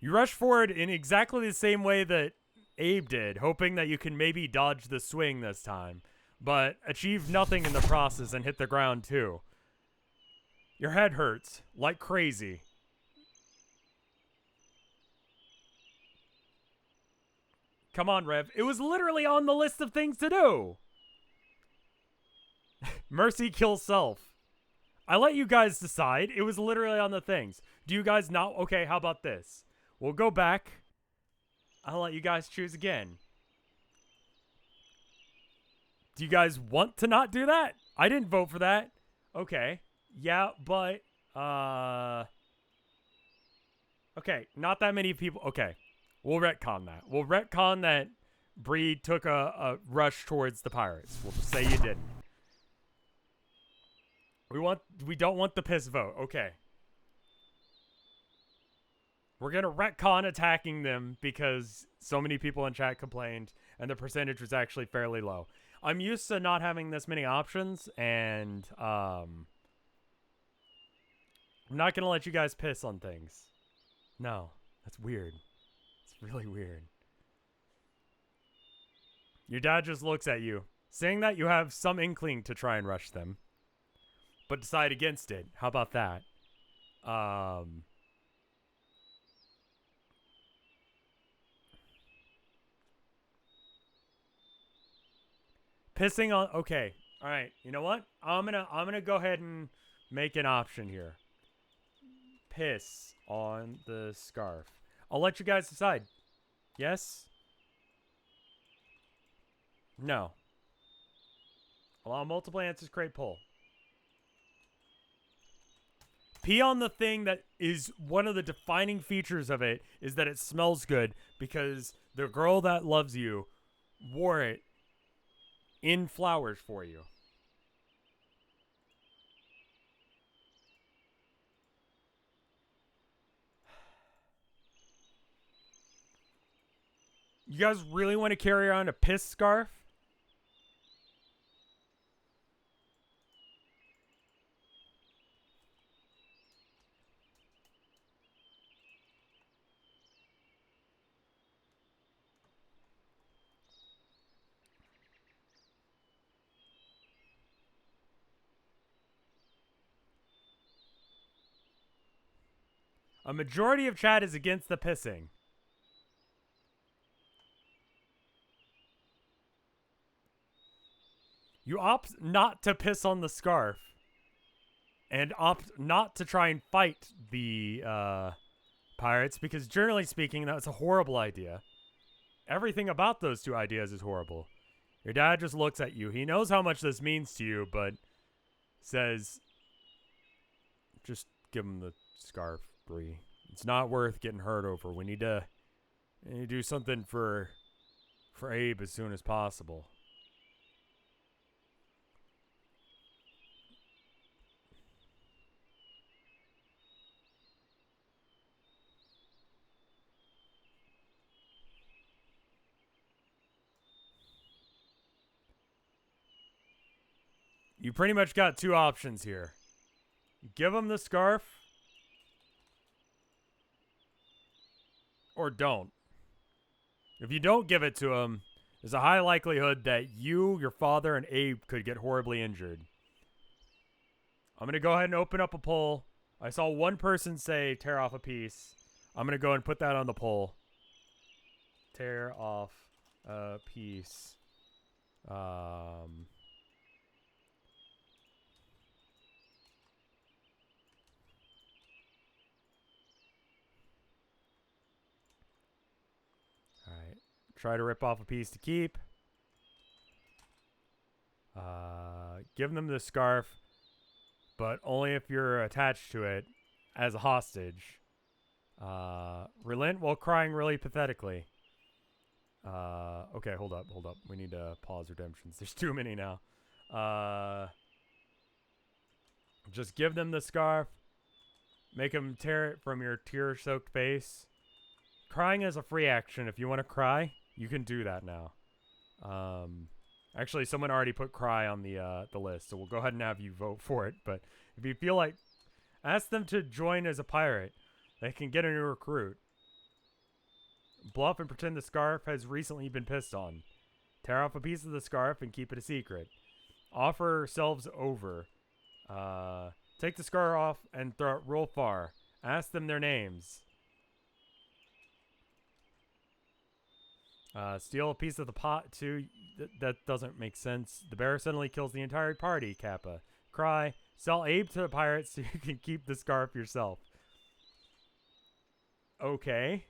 [SPEAKER 1] You rush forward in exactly the same way that Abe did, hoping that you can maybe dodge the swing this time, but achieve nothing in the process and hit the ground too. Your head hurts like crazy. Come on, Rev. It was literally on the list of things to do. Mercy kills self. I let you guys decide. It was literally on the things. Do you guys not? Okay, how about this? We'll go back. I'll let you guys choose again. Do you guys want to not do that? I didn't vote for that. Okay. Yeah, but okay, not that many people. Okay. We'll retcon that. We'll retcon that Bree took a rush towards the pirates. We'll just say you didn't. We don't want the piss vote. Okay. We're going to retcon attacking them because so many people in chat complained and the percentage was actually fairly low. I'm used to not having this many options and I'm not going to let you guys piss on things. No, that's weird. It's really weird. Your dad just looks at you, saying that you have some inkling to try and rush them, but decide against it. How about that? Pissing on. Okay. All right. You know what? I'm gonna go ahead and make an option here. Piss on the scarf. I'll let you guys decide. Yes? No. Allow multiple answers, create poll. Pee on the thing that is one of the defining features of it is that it smells good because the girl that loves you wore it in flowers for you. You guys really want to carry around a piss scarf? A majority of chat is against the pissing. You opt not to piss on the scarf. And opt not to try and fight the pirates because generally speaking, that's a horrible idea. Everything about those two ideas is horrible. Your dad just looks at you. He knows how much this means to you, but says, just give him the scarf, Bree. It's not worth getting hurt over. We need to do something for Abe as soon as possible. You pretty much got two options here. Give him the scarf or don't. If you don't give it to him, there's a high likelihood that you, your father, and Abe could get horribly injured. I'm going to go ahead and open up a poll. I saw one person say tear off a piece. I'm going to go and put that on the poll. Tear off a piece. Alright. Try to rip off a piece to keep. Give them the scarf, but only if you're attached to it as a hostage. Relent while crying really pathetically. Okay, hold up. We need to pause redemptions. There's too many now. Just give them the scarf. Make them tear it from your tear-soaked face. Crying is a free action. If you want to cry, you can do that now. Actually, someone already put cry on the list, so we'll go ahead and have you vote for it. But if you feel like, ask them to join as a pirate. They can get a new recruit. Bluff and pretend the scarf has recently been pissed on. Tear off a piece of the scarf and keep it a secret. Offer yourselves over. Take the scarf off and throw it real far. Ask them their names. Steal a piece of the pot too. That doesn't make sense. The bear suddenly kills the entire party. Kappa. Cry. Sell Abe to the pirates so you can keep the scarf yourself. Okay.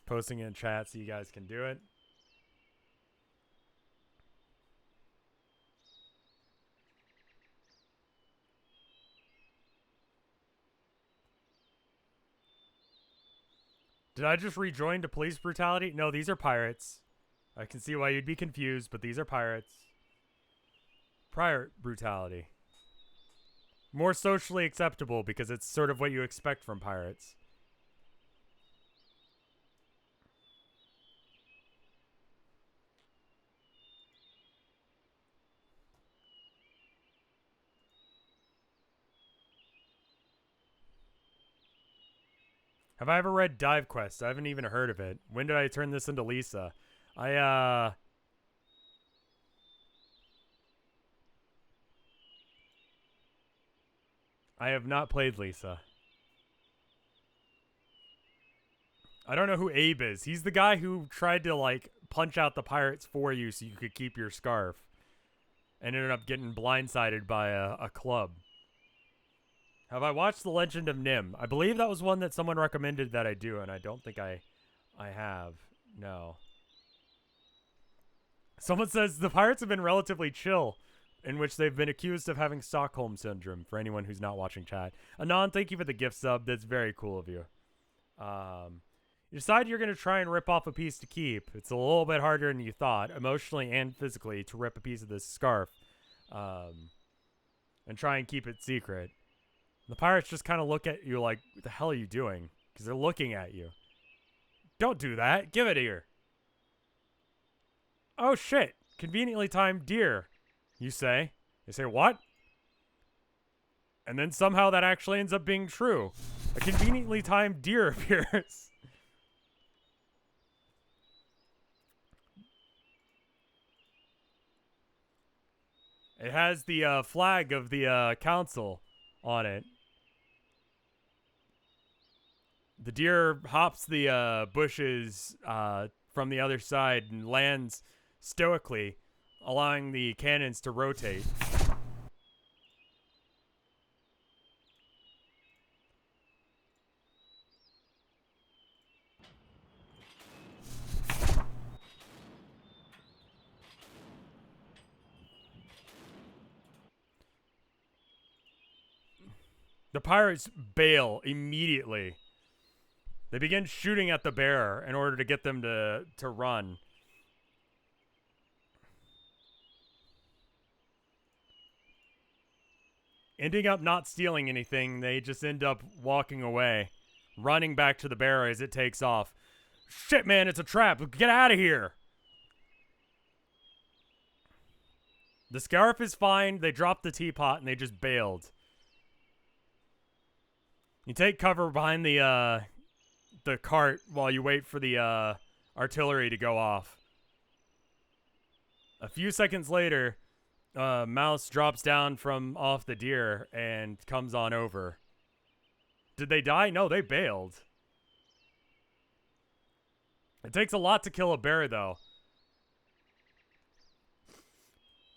[SPEAKER 1] Posting in chat so you guys can do it. Did I just rejoin to police brutality? No, these are pirates. I can see why you'd be confused, but these are pirates. Pirate brutality. More socially acceptable because it's sort of what you expect from pirates. Have I ever read Dive Quest? I haven't even heard of it. When did I turn this into Lisa? I have not played Lisa. I don't know who Abe is. He's the guy who tried to, like, punch out the pirates for you so you could keep your scarf. And ended up getting blindsided by a club. Have I watched The Legend of Nim? I believe that was one that someone recommended that I do, and I don't think I have. No. Someone says the pirates have been relatively chill, in which they've been accused of having Stockholm Syndrome, for anyone who's not watching chat. Anon, thank you for the gift sub. That's very cool of you. You decide you're going to try and rip off a piece to keep. It's a little bit harder than you thought, emotionally and physically, to rip a piece of this scarf. And try and keep it secret. The pirates just kind of look at you like, what the hell are you doing? Because they're looking at you. Don't do that. Give it here. Oh, shit. Conveniently timed deer, you say. They say, what? And then somehow that actually ends up being true. A conveniently timed deer appears. It has the flag of the council on it. The deer hops the bushes from the other side and lands stoically, allowing the cannons to rotate. The pirates bail immediately. They begin shooting at the bearer in order to get them to run. Ending up not stealing anything, they just end up walking away, running back to the bearer as it takes off. Shit, man, it's a trap. Get out of here. The scarf is fine. They dropped the teapot and they just bailed. You take cover behind the cart while you wait for the artillery to go off. A few seconds later, Mouse drops down from off the deer and comes on over. Did they die? No, they bailed. It takes a lot to kill a bear, though.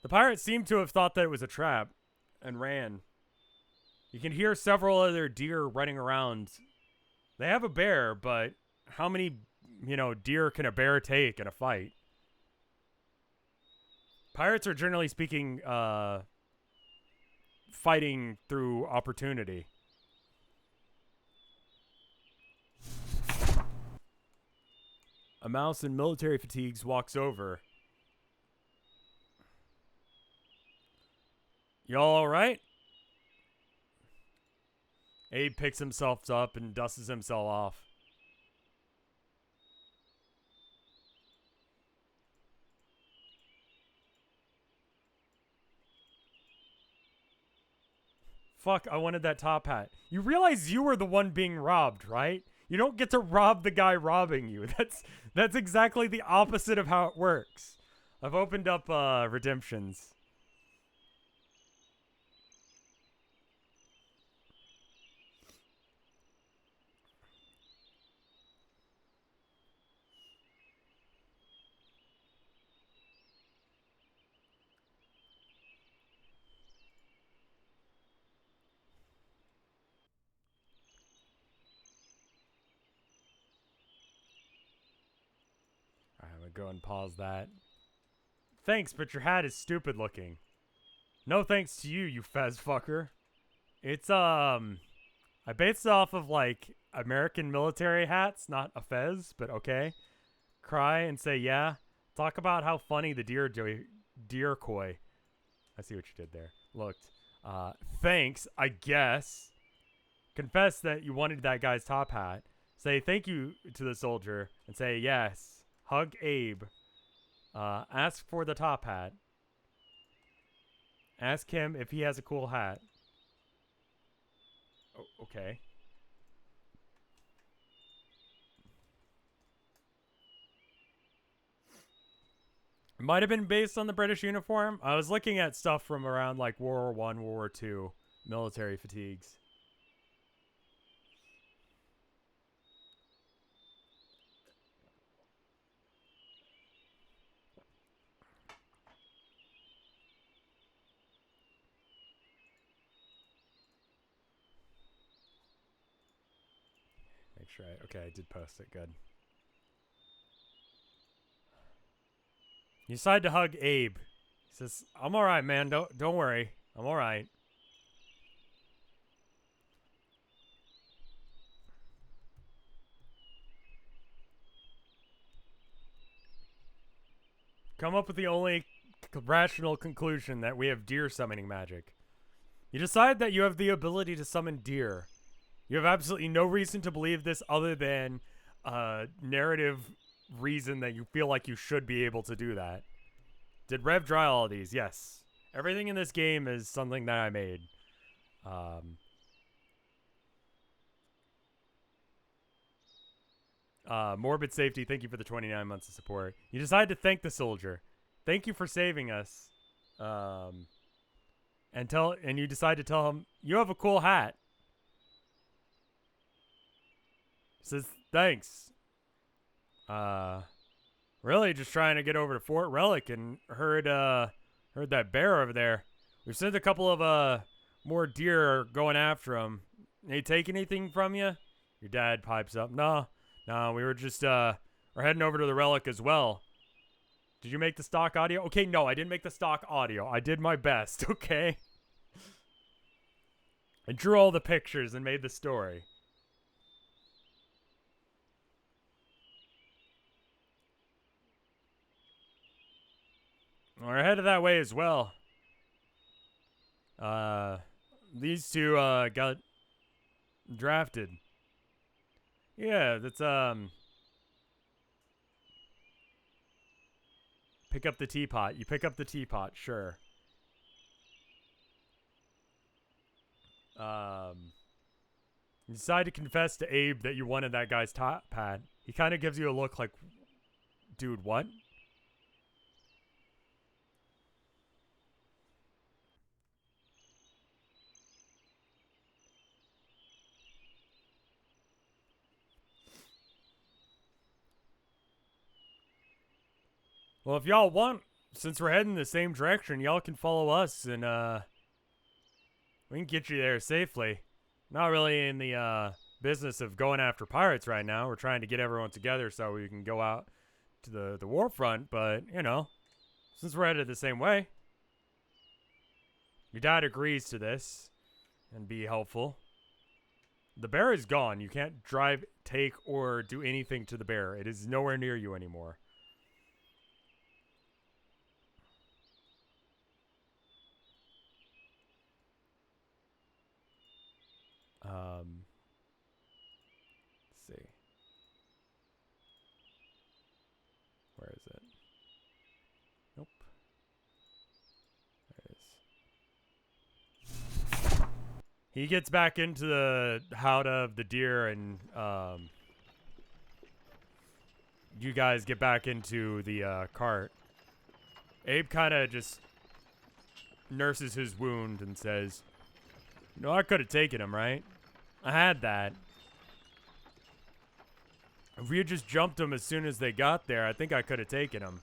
[SPEAKER 1] The pirates seem to have thought that it was a trap and ran. You can hear several other deer running around. They have a bear, but how many, deer can a bear take in a fight? Pirates are generally speaking fighting through opportunity. A mouse in military fatigues walks over. Y'all all right? Abe picks himself up and dusts himself off. Fuck, I wanted that top hat. You realize you were the one being robbed, right? You don't get to rob the guy robbing you. That's exactly the opposite of how it works. I've opened up redemptions. I'm gonna go and pause that. Thanks, but your hat is stupid looking. No thanks to you, you fez fucker. It's, I based it off of, like, American military hats, not a fez, but okay. Cry and say, yeah. Talk about how funny the deer koi. I see what you did there. Looked. Thanks, I guess. Confess that you wanted that guy's top hat. Say thank you to the soldier and say yes. Hug Abe. Ask for the top hat. Ask him if he has a cool hat. Oh, okay. It might have been based on the British uniform. I was looking at stuff from around like World War I, World War II, military fatigues. Make sure okay, I did post it. Good. You decide to hug Abe. He says, "I'm all right, man. Don't worry. I'm all right." Come up with the only rational conclusion that we have deer summoning magic. You decide that you have the ability to summon deer. You have absolutely no reason to believe this other than narrative reason that you feel like you should be able to do that. Did Rev draw all of these? Yes. Everything in this game is something that I made. Morbid Safety, thank you for the 29 months of support. You decide to thank the soldier. Thank you for saving us. And you decide to tell him, you have a cool hat. He says, thanks. Really just trying to get over to Fort Relic and heard that bear over there. We've sent a couple of more deer going after him. They take anything from you? Your dad pipes up. No, we were just we're heading over to the Relic as well. Did you make the stock audio? Okay, no, I didn't make the stock audio. I did my best, okay? I drew all the pictures and made the story. We're headed that way as well. These two got drafted. Yeah, that's pick up the teapot. You pick up the teapot, sure. You decide to confess to Abe that you wanted that guy's top hat. He kind of gives you a look like, dude, what? Well, if y'all want, since we're heading the same direction, y'all can follow us and we can get you there safely. Not really in the business of going after pirates right now. We're trying to get everyone together so we can go out to the war front, but, you know, since we're headed the same way. Your dad agrees to this and be helpful. The bear is gone. You can't drive, take, or do anything to the bear. It is nowhere near you anymore. Let's see. Where is it? Nope. There it is. He gets back into the howdah of the deer and you guys get back into the cart. Abe kind of just nurses his wound and says, "No, I could have taken him, right? I had that. If we had just jumped him as soon as they got there, I think I could have taken him."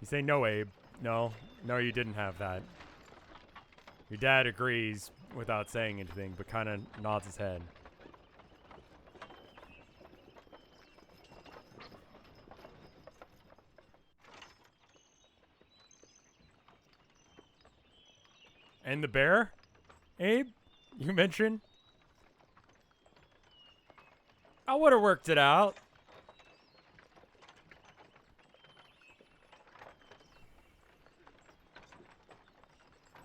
[SPEAKER 1] You say, "No, Abe. No, you didn't have that." Your dad agrees without saying anything, but kind of nods his head. And the bear, Abe, you mentioned? I would have worked it out.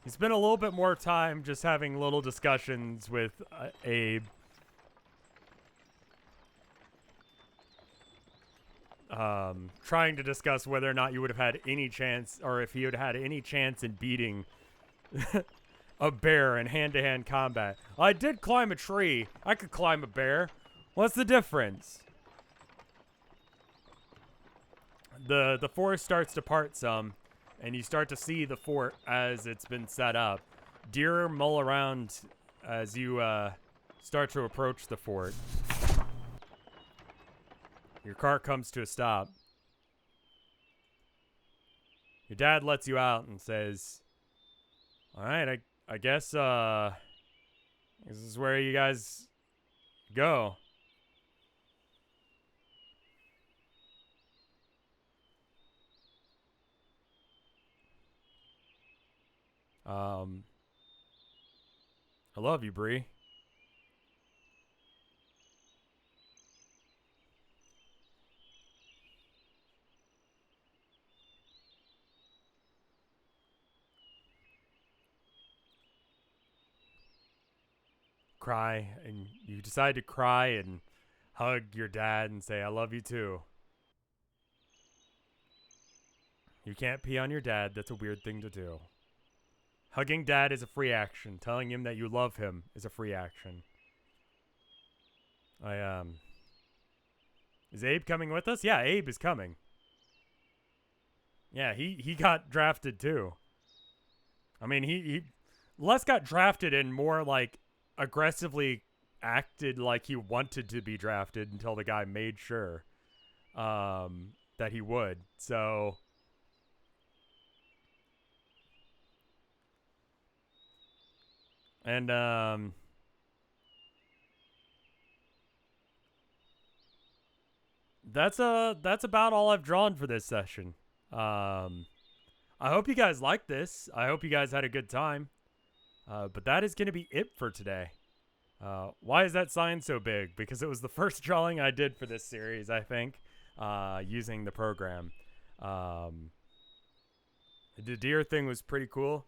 [SPEAKER 1] He spent a little bit more time just having little discussions with Abe. Trying to discuss whether or not you would have had any chance, or if he would have had any chance in beating a bear in hand-to-hand combat. I did climb a tree. I could climb a bear. What's the difference? the forest starts to part some, and you start to see the fort as it's been set up. Deer mull around as you start to approach the fort. Your car comes to a stop. Your dad lets you out and says, "All right, I guess this is where you guys go." I love you, Bree. Cry, and you decide to cry and hug your dad and say, "I love you too." You can't pee on your dad. That's a weird thing to do. Hugging dad is a free action. Telling him that you love him is a free action. Is Abe coming with us? Yeah, Abe is coming. Yeah, he got drafted too. I mean, he Les got drafted and more like aggressively acted like he wanted to be drafted until the guy made sure that he would. So and that's about all I've drawn for this session. I hope you guys liked this. I hope you guys had a good time. But that is going to be it for today. Why is that sign so big? Because it was the first drawing I did for this series, I think, using the program. The deer thing was pretty cool.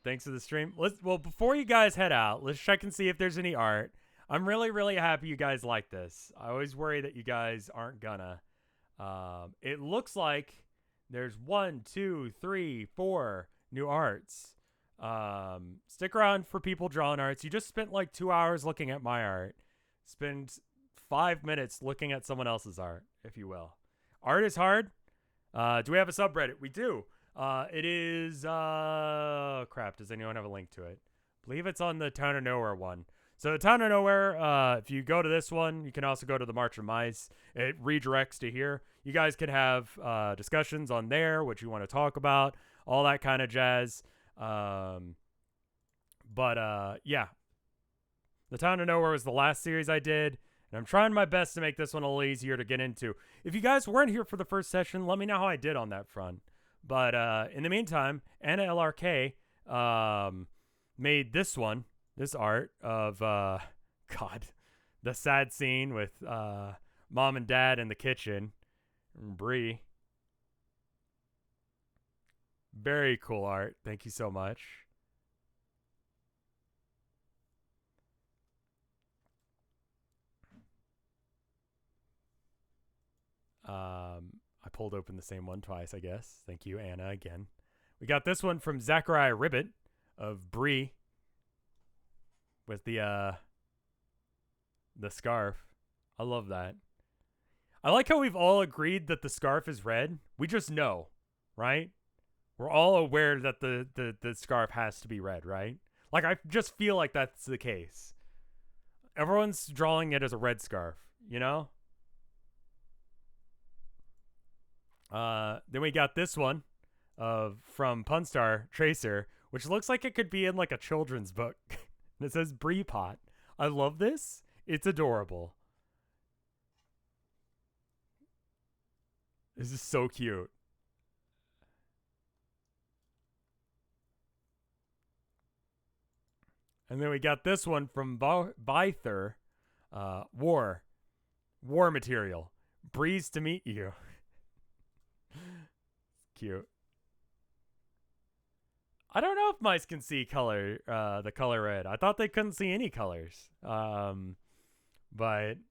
[SPEAKER 1] Thanks for the stream. Well, before you guys head out, let's check and see if there's any art. I'm really, really happy you guys like this. I always worry that you guys aren't gonna. It looks like there's 1, 2, 3, 4 new arts. Stick around for people drawing arts. You just spent like 2 hours looking at my art. Spend 5 minutes looking at someone else's art, if you will. Art is hard. Do we have a subreddit? We do. It is, crap, does anyone have a link to it? I believe it's on the Town of Nowhere one. So the Town of Nowhere, if you go to this one, you can also go to the March of Mice. It redirects to here. You guys can have discussions on there, what you want to talk about, all that kind of jazz. Yeah. The Town of Nowhere was the last series I did, and I'm trying my best to make this one a little easier to get into. If you guys weren't here for the first session, let me know how I did on that front. But in the meantime, Anna LRK made this art of, God, the sad scene with mom and dad in the kitchen. And Bree. Very cool art. Thank you so much. I pulled open the same one twice, I guess. Thank you, Anna, again. We got this one from Zachariah Ribbit of Bree with the scarf. I love that. I like how we've all agreed that the scarf is red. We just know, right? We're all aware that the scarf has to be red, right? Like, I just feel like that's the case. Everyone's drawing it as a red scarf, you know? Then we got this one from Punstar Tracer, which looks like it could be in like a children's book. And it says Brie Pot. I love this. It's adorable. This is so cute. And then we got this one from Byther. War material. Breeze to meet you. Cute. I don't know if mice can see color, the color red. I thought they couldn't see any colors. But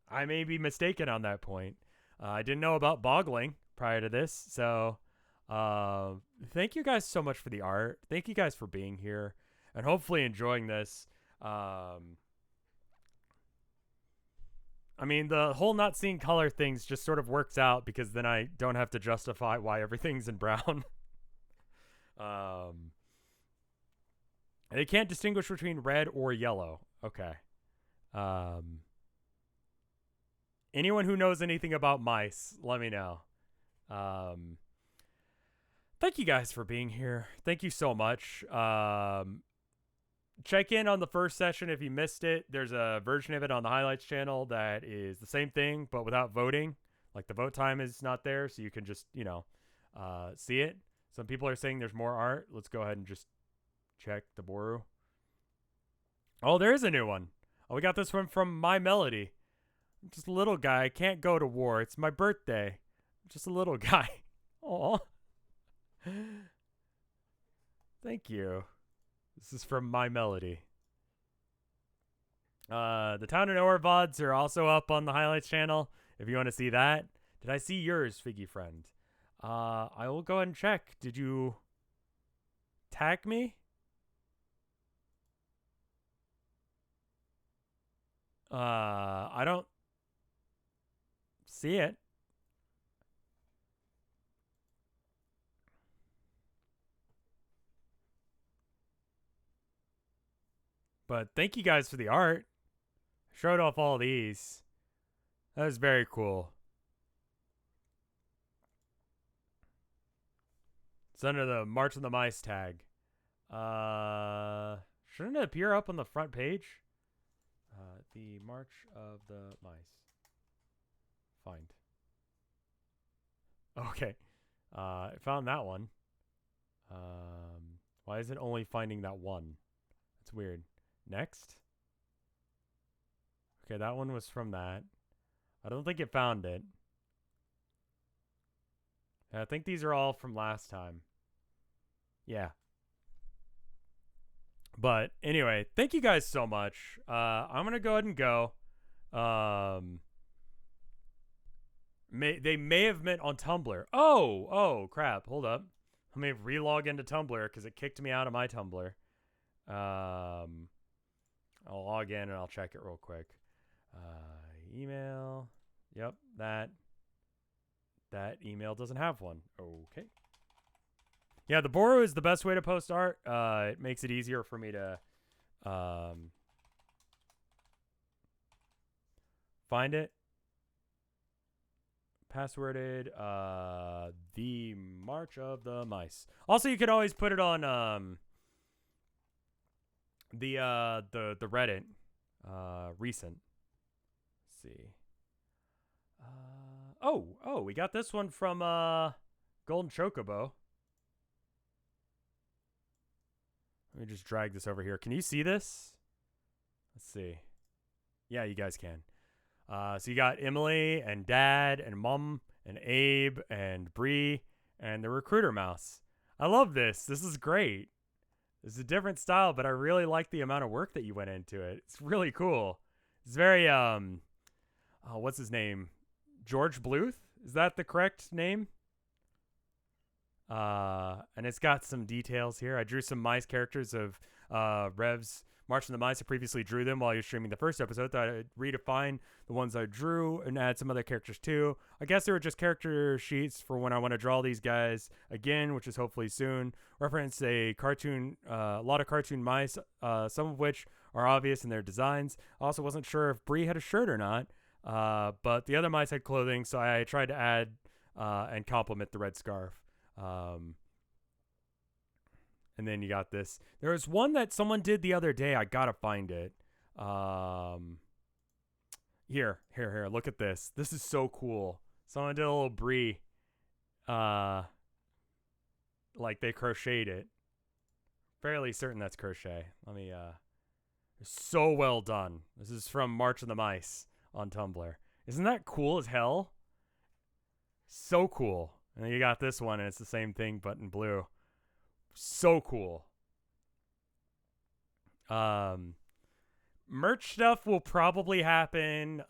[SPEAKER 1] I may be mistaken on that point. I didn't know about boggling prior to this. So thank you guys so much for the art. Thank you guys for being here and hopefully enjoying this. I mean, the whole not seeing color things just sort of works out because then I don't have to justify why everything's in brown. They can't distinguish between red or yellow. Okay. Anyone who knows anything about mice, let me know. Thank you guys for being here. Thank you so much. Check in on the first session if you missed it. There's a version of it on the highlights channel that is the same thing, but without voting. Like the vote time is not there, so you can just, see it. Some people are saying there's more art. Let's go ahead and just check the Boru. Oh, there is a new one. Oh, we got this one from My Melody. I'm just a little guy. I can't go to war. It's my birthday. I'm just a little guy. Aw. Thank you. This is from My Melody. The Town of Nowhere VODs are also up on the highlights channel if you want to see that. Did I see yours, Figgy Friend? I will go ahead and check. Did you tag me? I don't see it. But thank you guys for the art. Showed off all these. That was very cool. It's under the March of the Mice tag. Shouldn't it appear up on the front page? The March of the Mice. Find. Okay. I found that one. Why is it only finding that one? That's weird. Next. Okay, that one was from that. I don't think it found it. I think these are all from last time. Yeah. But anyway, thank you guys so much. I'm going to go ahead and go. They may have met on Tumblr. Oh, crap. Hold up. Let me relog into Tumblr because it kicked me out of my Tumblr. I'll log in and I'll check it real quick. Email. Yep, that email doesn't have one. Okay. Yeah, the Boru is the best way to post art. It makes it easier for me to find it. Passworded the March of the Mice. Also, you could always put it on the Reddit recent. Let's see. Oh, we got this one from Golden Chocobo. Let me just drag this over here. Can you see this? Let's see. Yeah, you guys can. So you got Emily and Dad and Mom and Abe and Bree and the Recruiter Mouse. I love this. This is great. This is a different style, but I really like the amount of work that you went into it. It's really cool. It's very, what's his name? George Bluth? Is that the correct name? And it's got some details here. I drew some mice characters of Rev's March of the Mice. I previously drew them while you were streaming the first episode. Thought I'd redefine the ones I drew and add some other characters too. I guess they were just character sheets for when I want to draw these guys again, which is hopefully soon. Reference a lot of cartoon mice, some of which are obvious in their designs. I also wasn't sure if Bree had a shirt or not, but the other mice had clothing, so I tried to add and complement the red scarf. And then you got this. There was one that someone did the other day. I gotta find it. Here. Look at this. This is so cool. Someone did a little Brie. Like they crocheted it. Fairly certain that's crochet. Let me, so well done. This is from March of the Mice on Tumblr. Isn't that cool as hell? So cool. And then you got this one, and it's the same thing, but in blue. So cool. Merch stuff will probably happen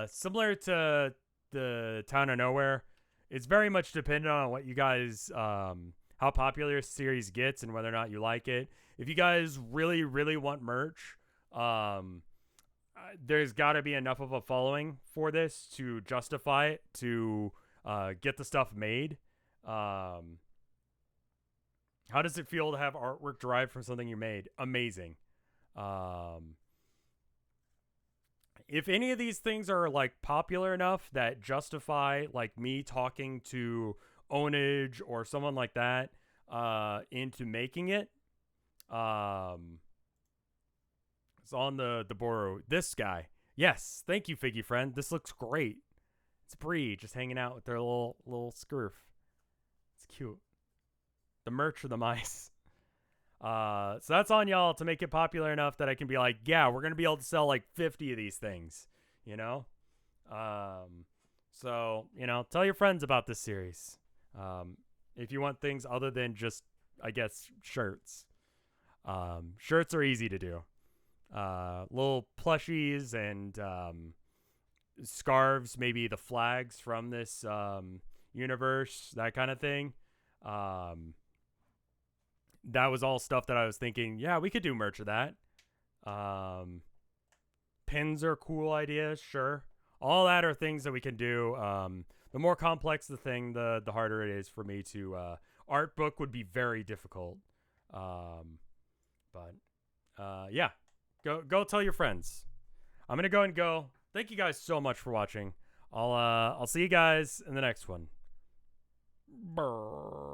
[SPEAKER 1] similar to the Town of Nowhere. It's very much dependent on what you guys, how popular a series gets and whether or not you like it. If you guys really, really want merch, There's got to be enough of a following for this to justify it, to get the stuff made. How does it feel to have artwork derived from something you made? Amazing. If any of these things are like popular enough that justify like me talking to Ownage or someone like that into making it, it's on the Boro. This guy. Yes, thank you, Figgy friend. This looks great. It's Bree just hanging out with their little scurf. It's cute. The merch for the mice. So that's on y'all to make it popular enough that I can be like, yeah, we're gonna be able to sell like 50 of these things, you know. So you know, tell your friends about this series. If you want things other than just, I guess, shirts. Shirts are easy to do. Little plushies and scarves, maybe the flags from this universe, that kind of thing. That was all stuff that I was thinking, yeah, we could do merch of that. Pins are cool ideas, sure. All that are things that we can do. The more complex the thing, the harder it is for me to art book would be very difficult. But yeah. Go tell your friends. I'm gonna go and go. Thank you guys so much for watching. I'll see you guys in the next one. Brr.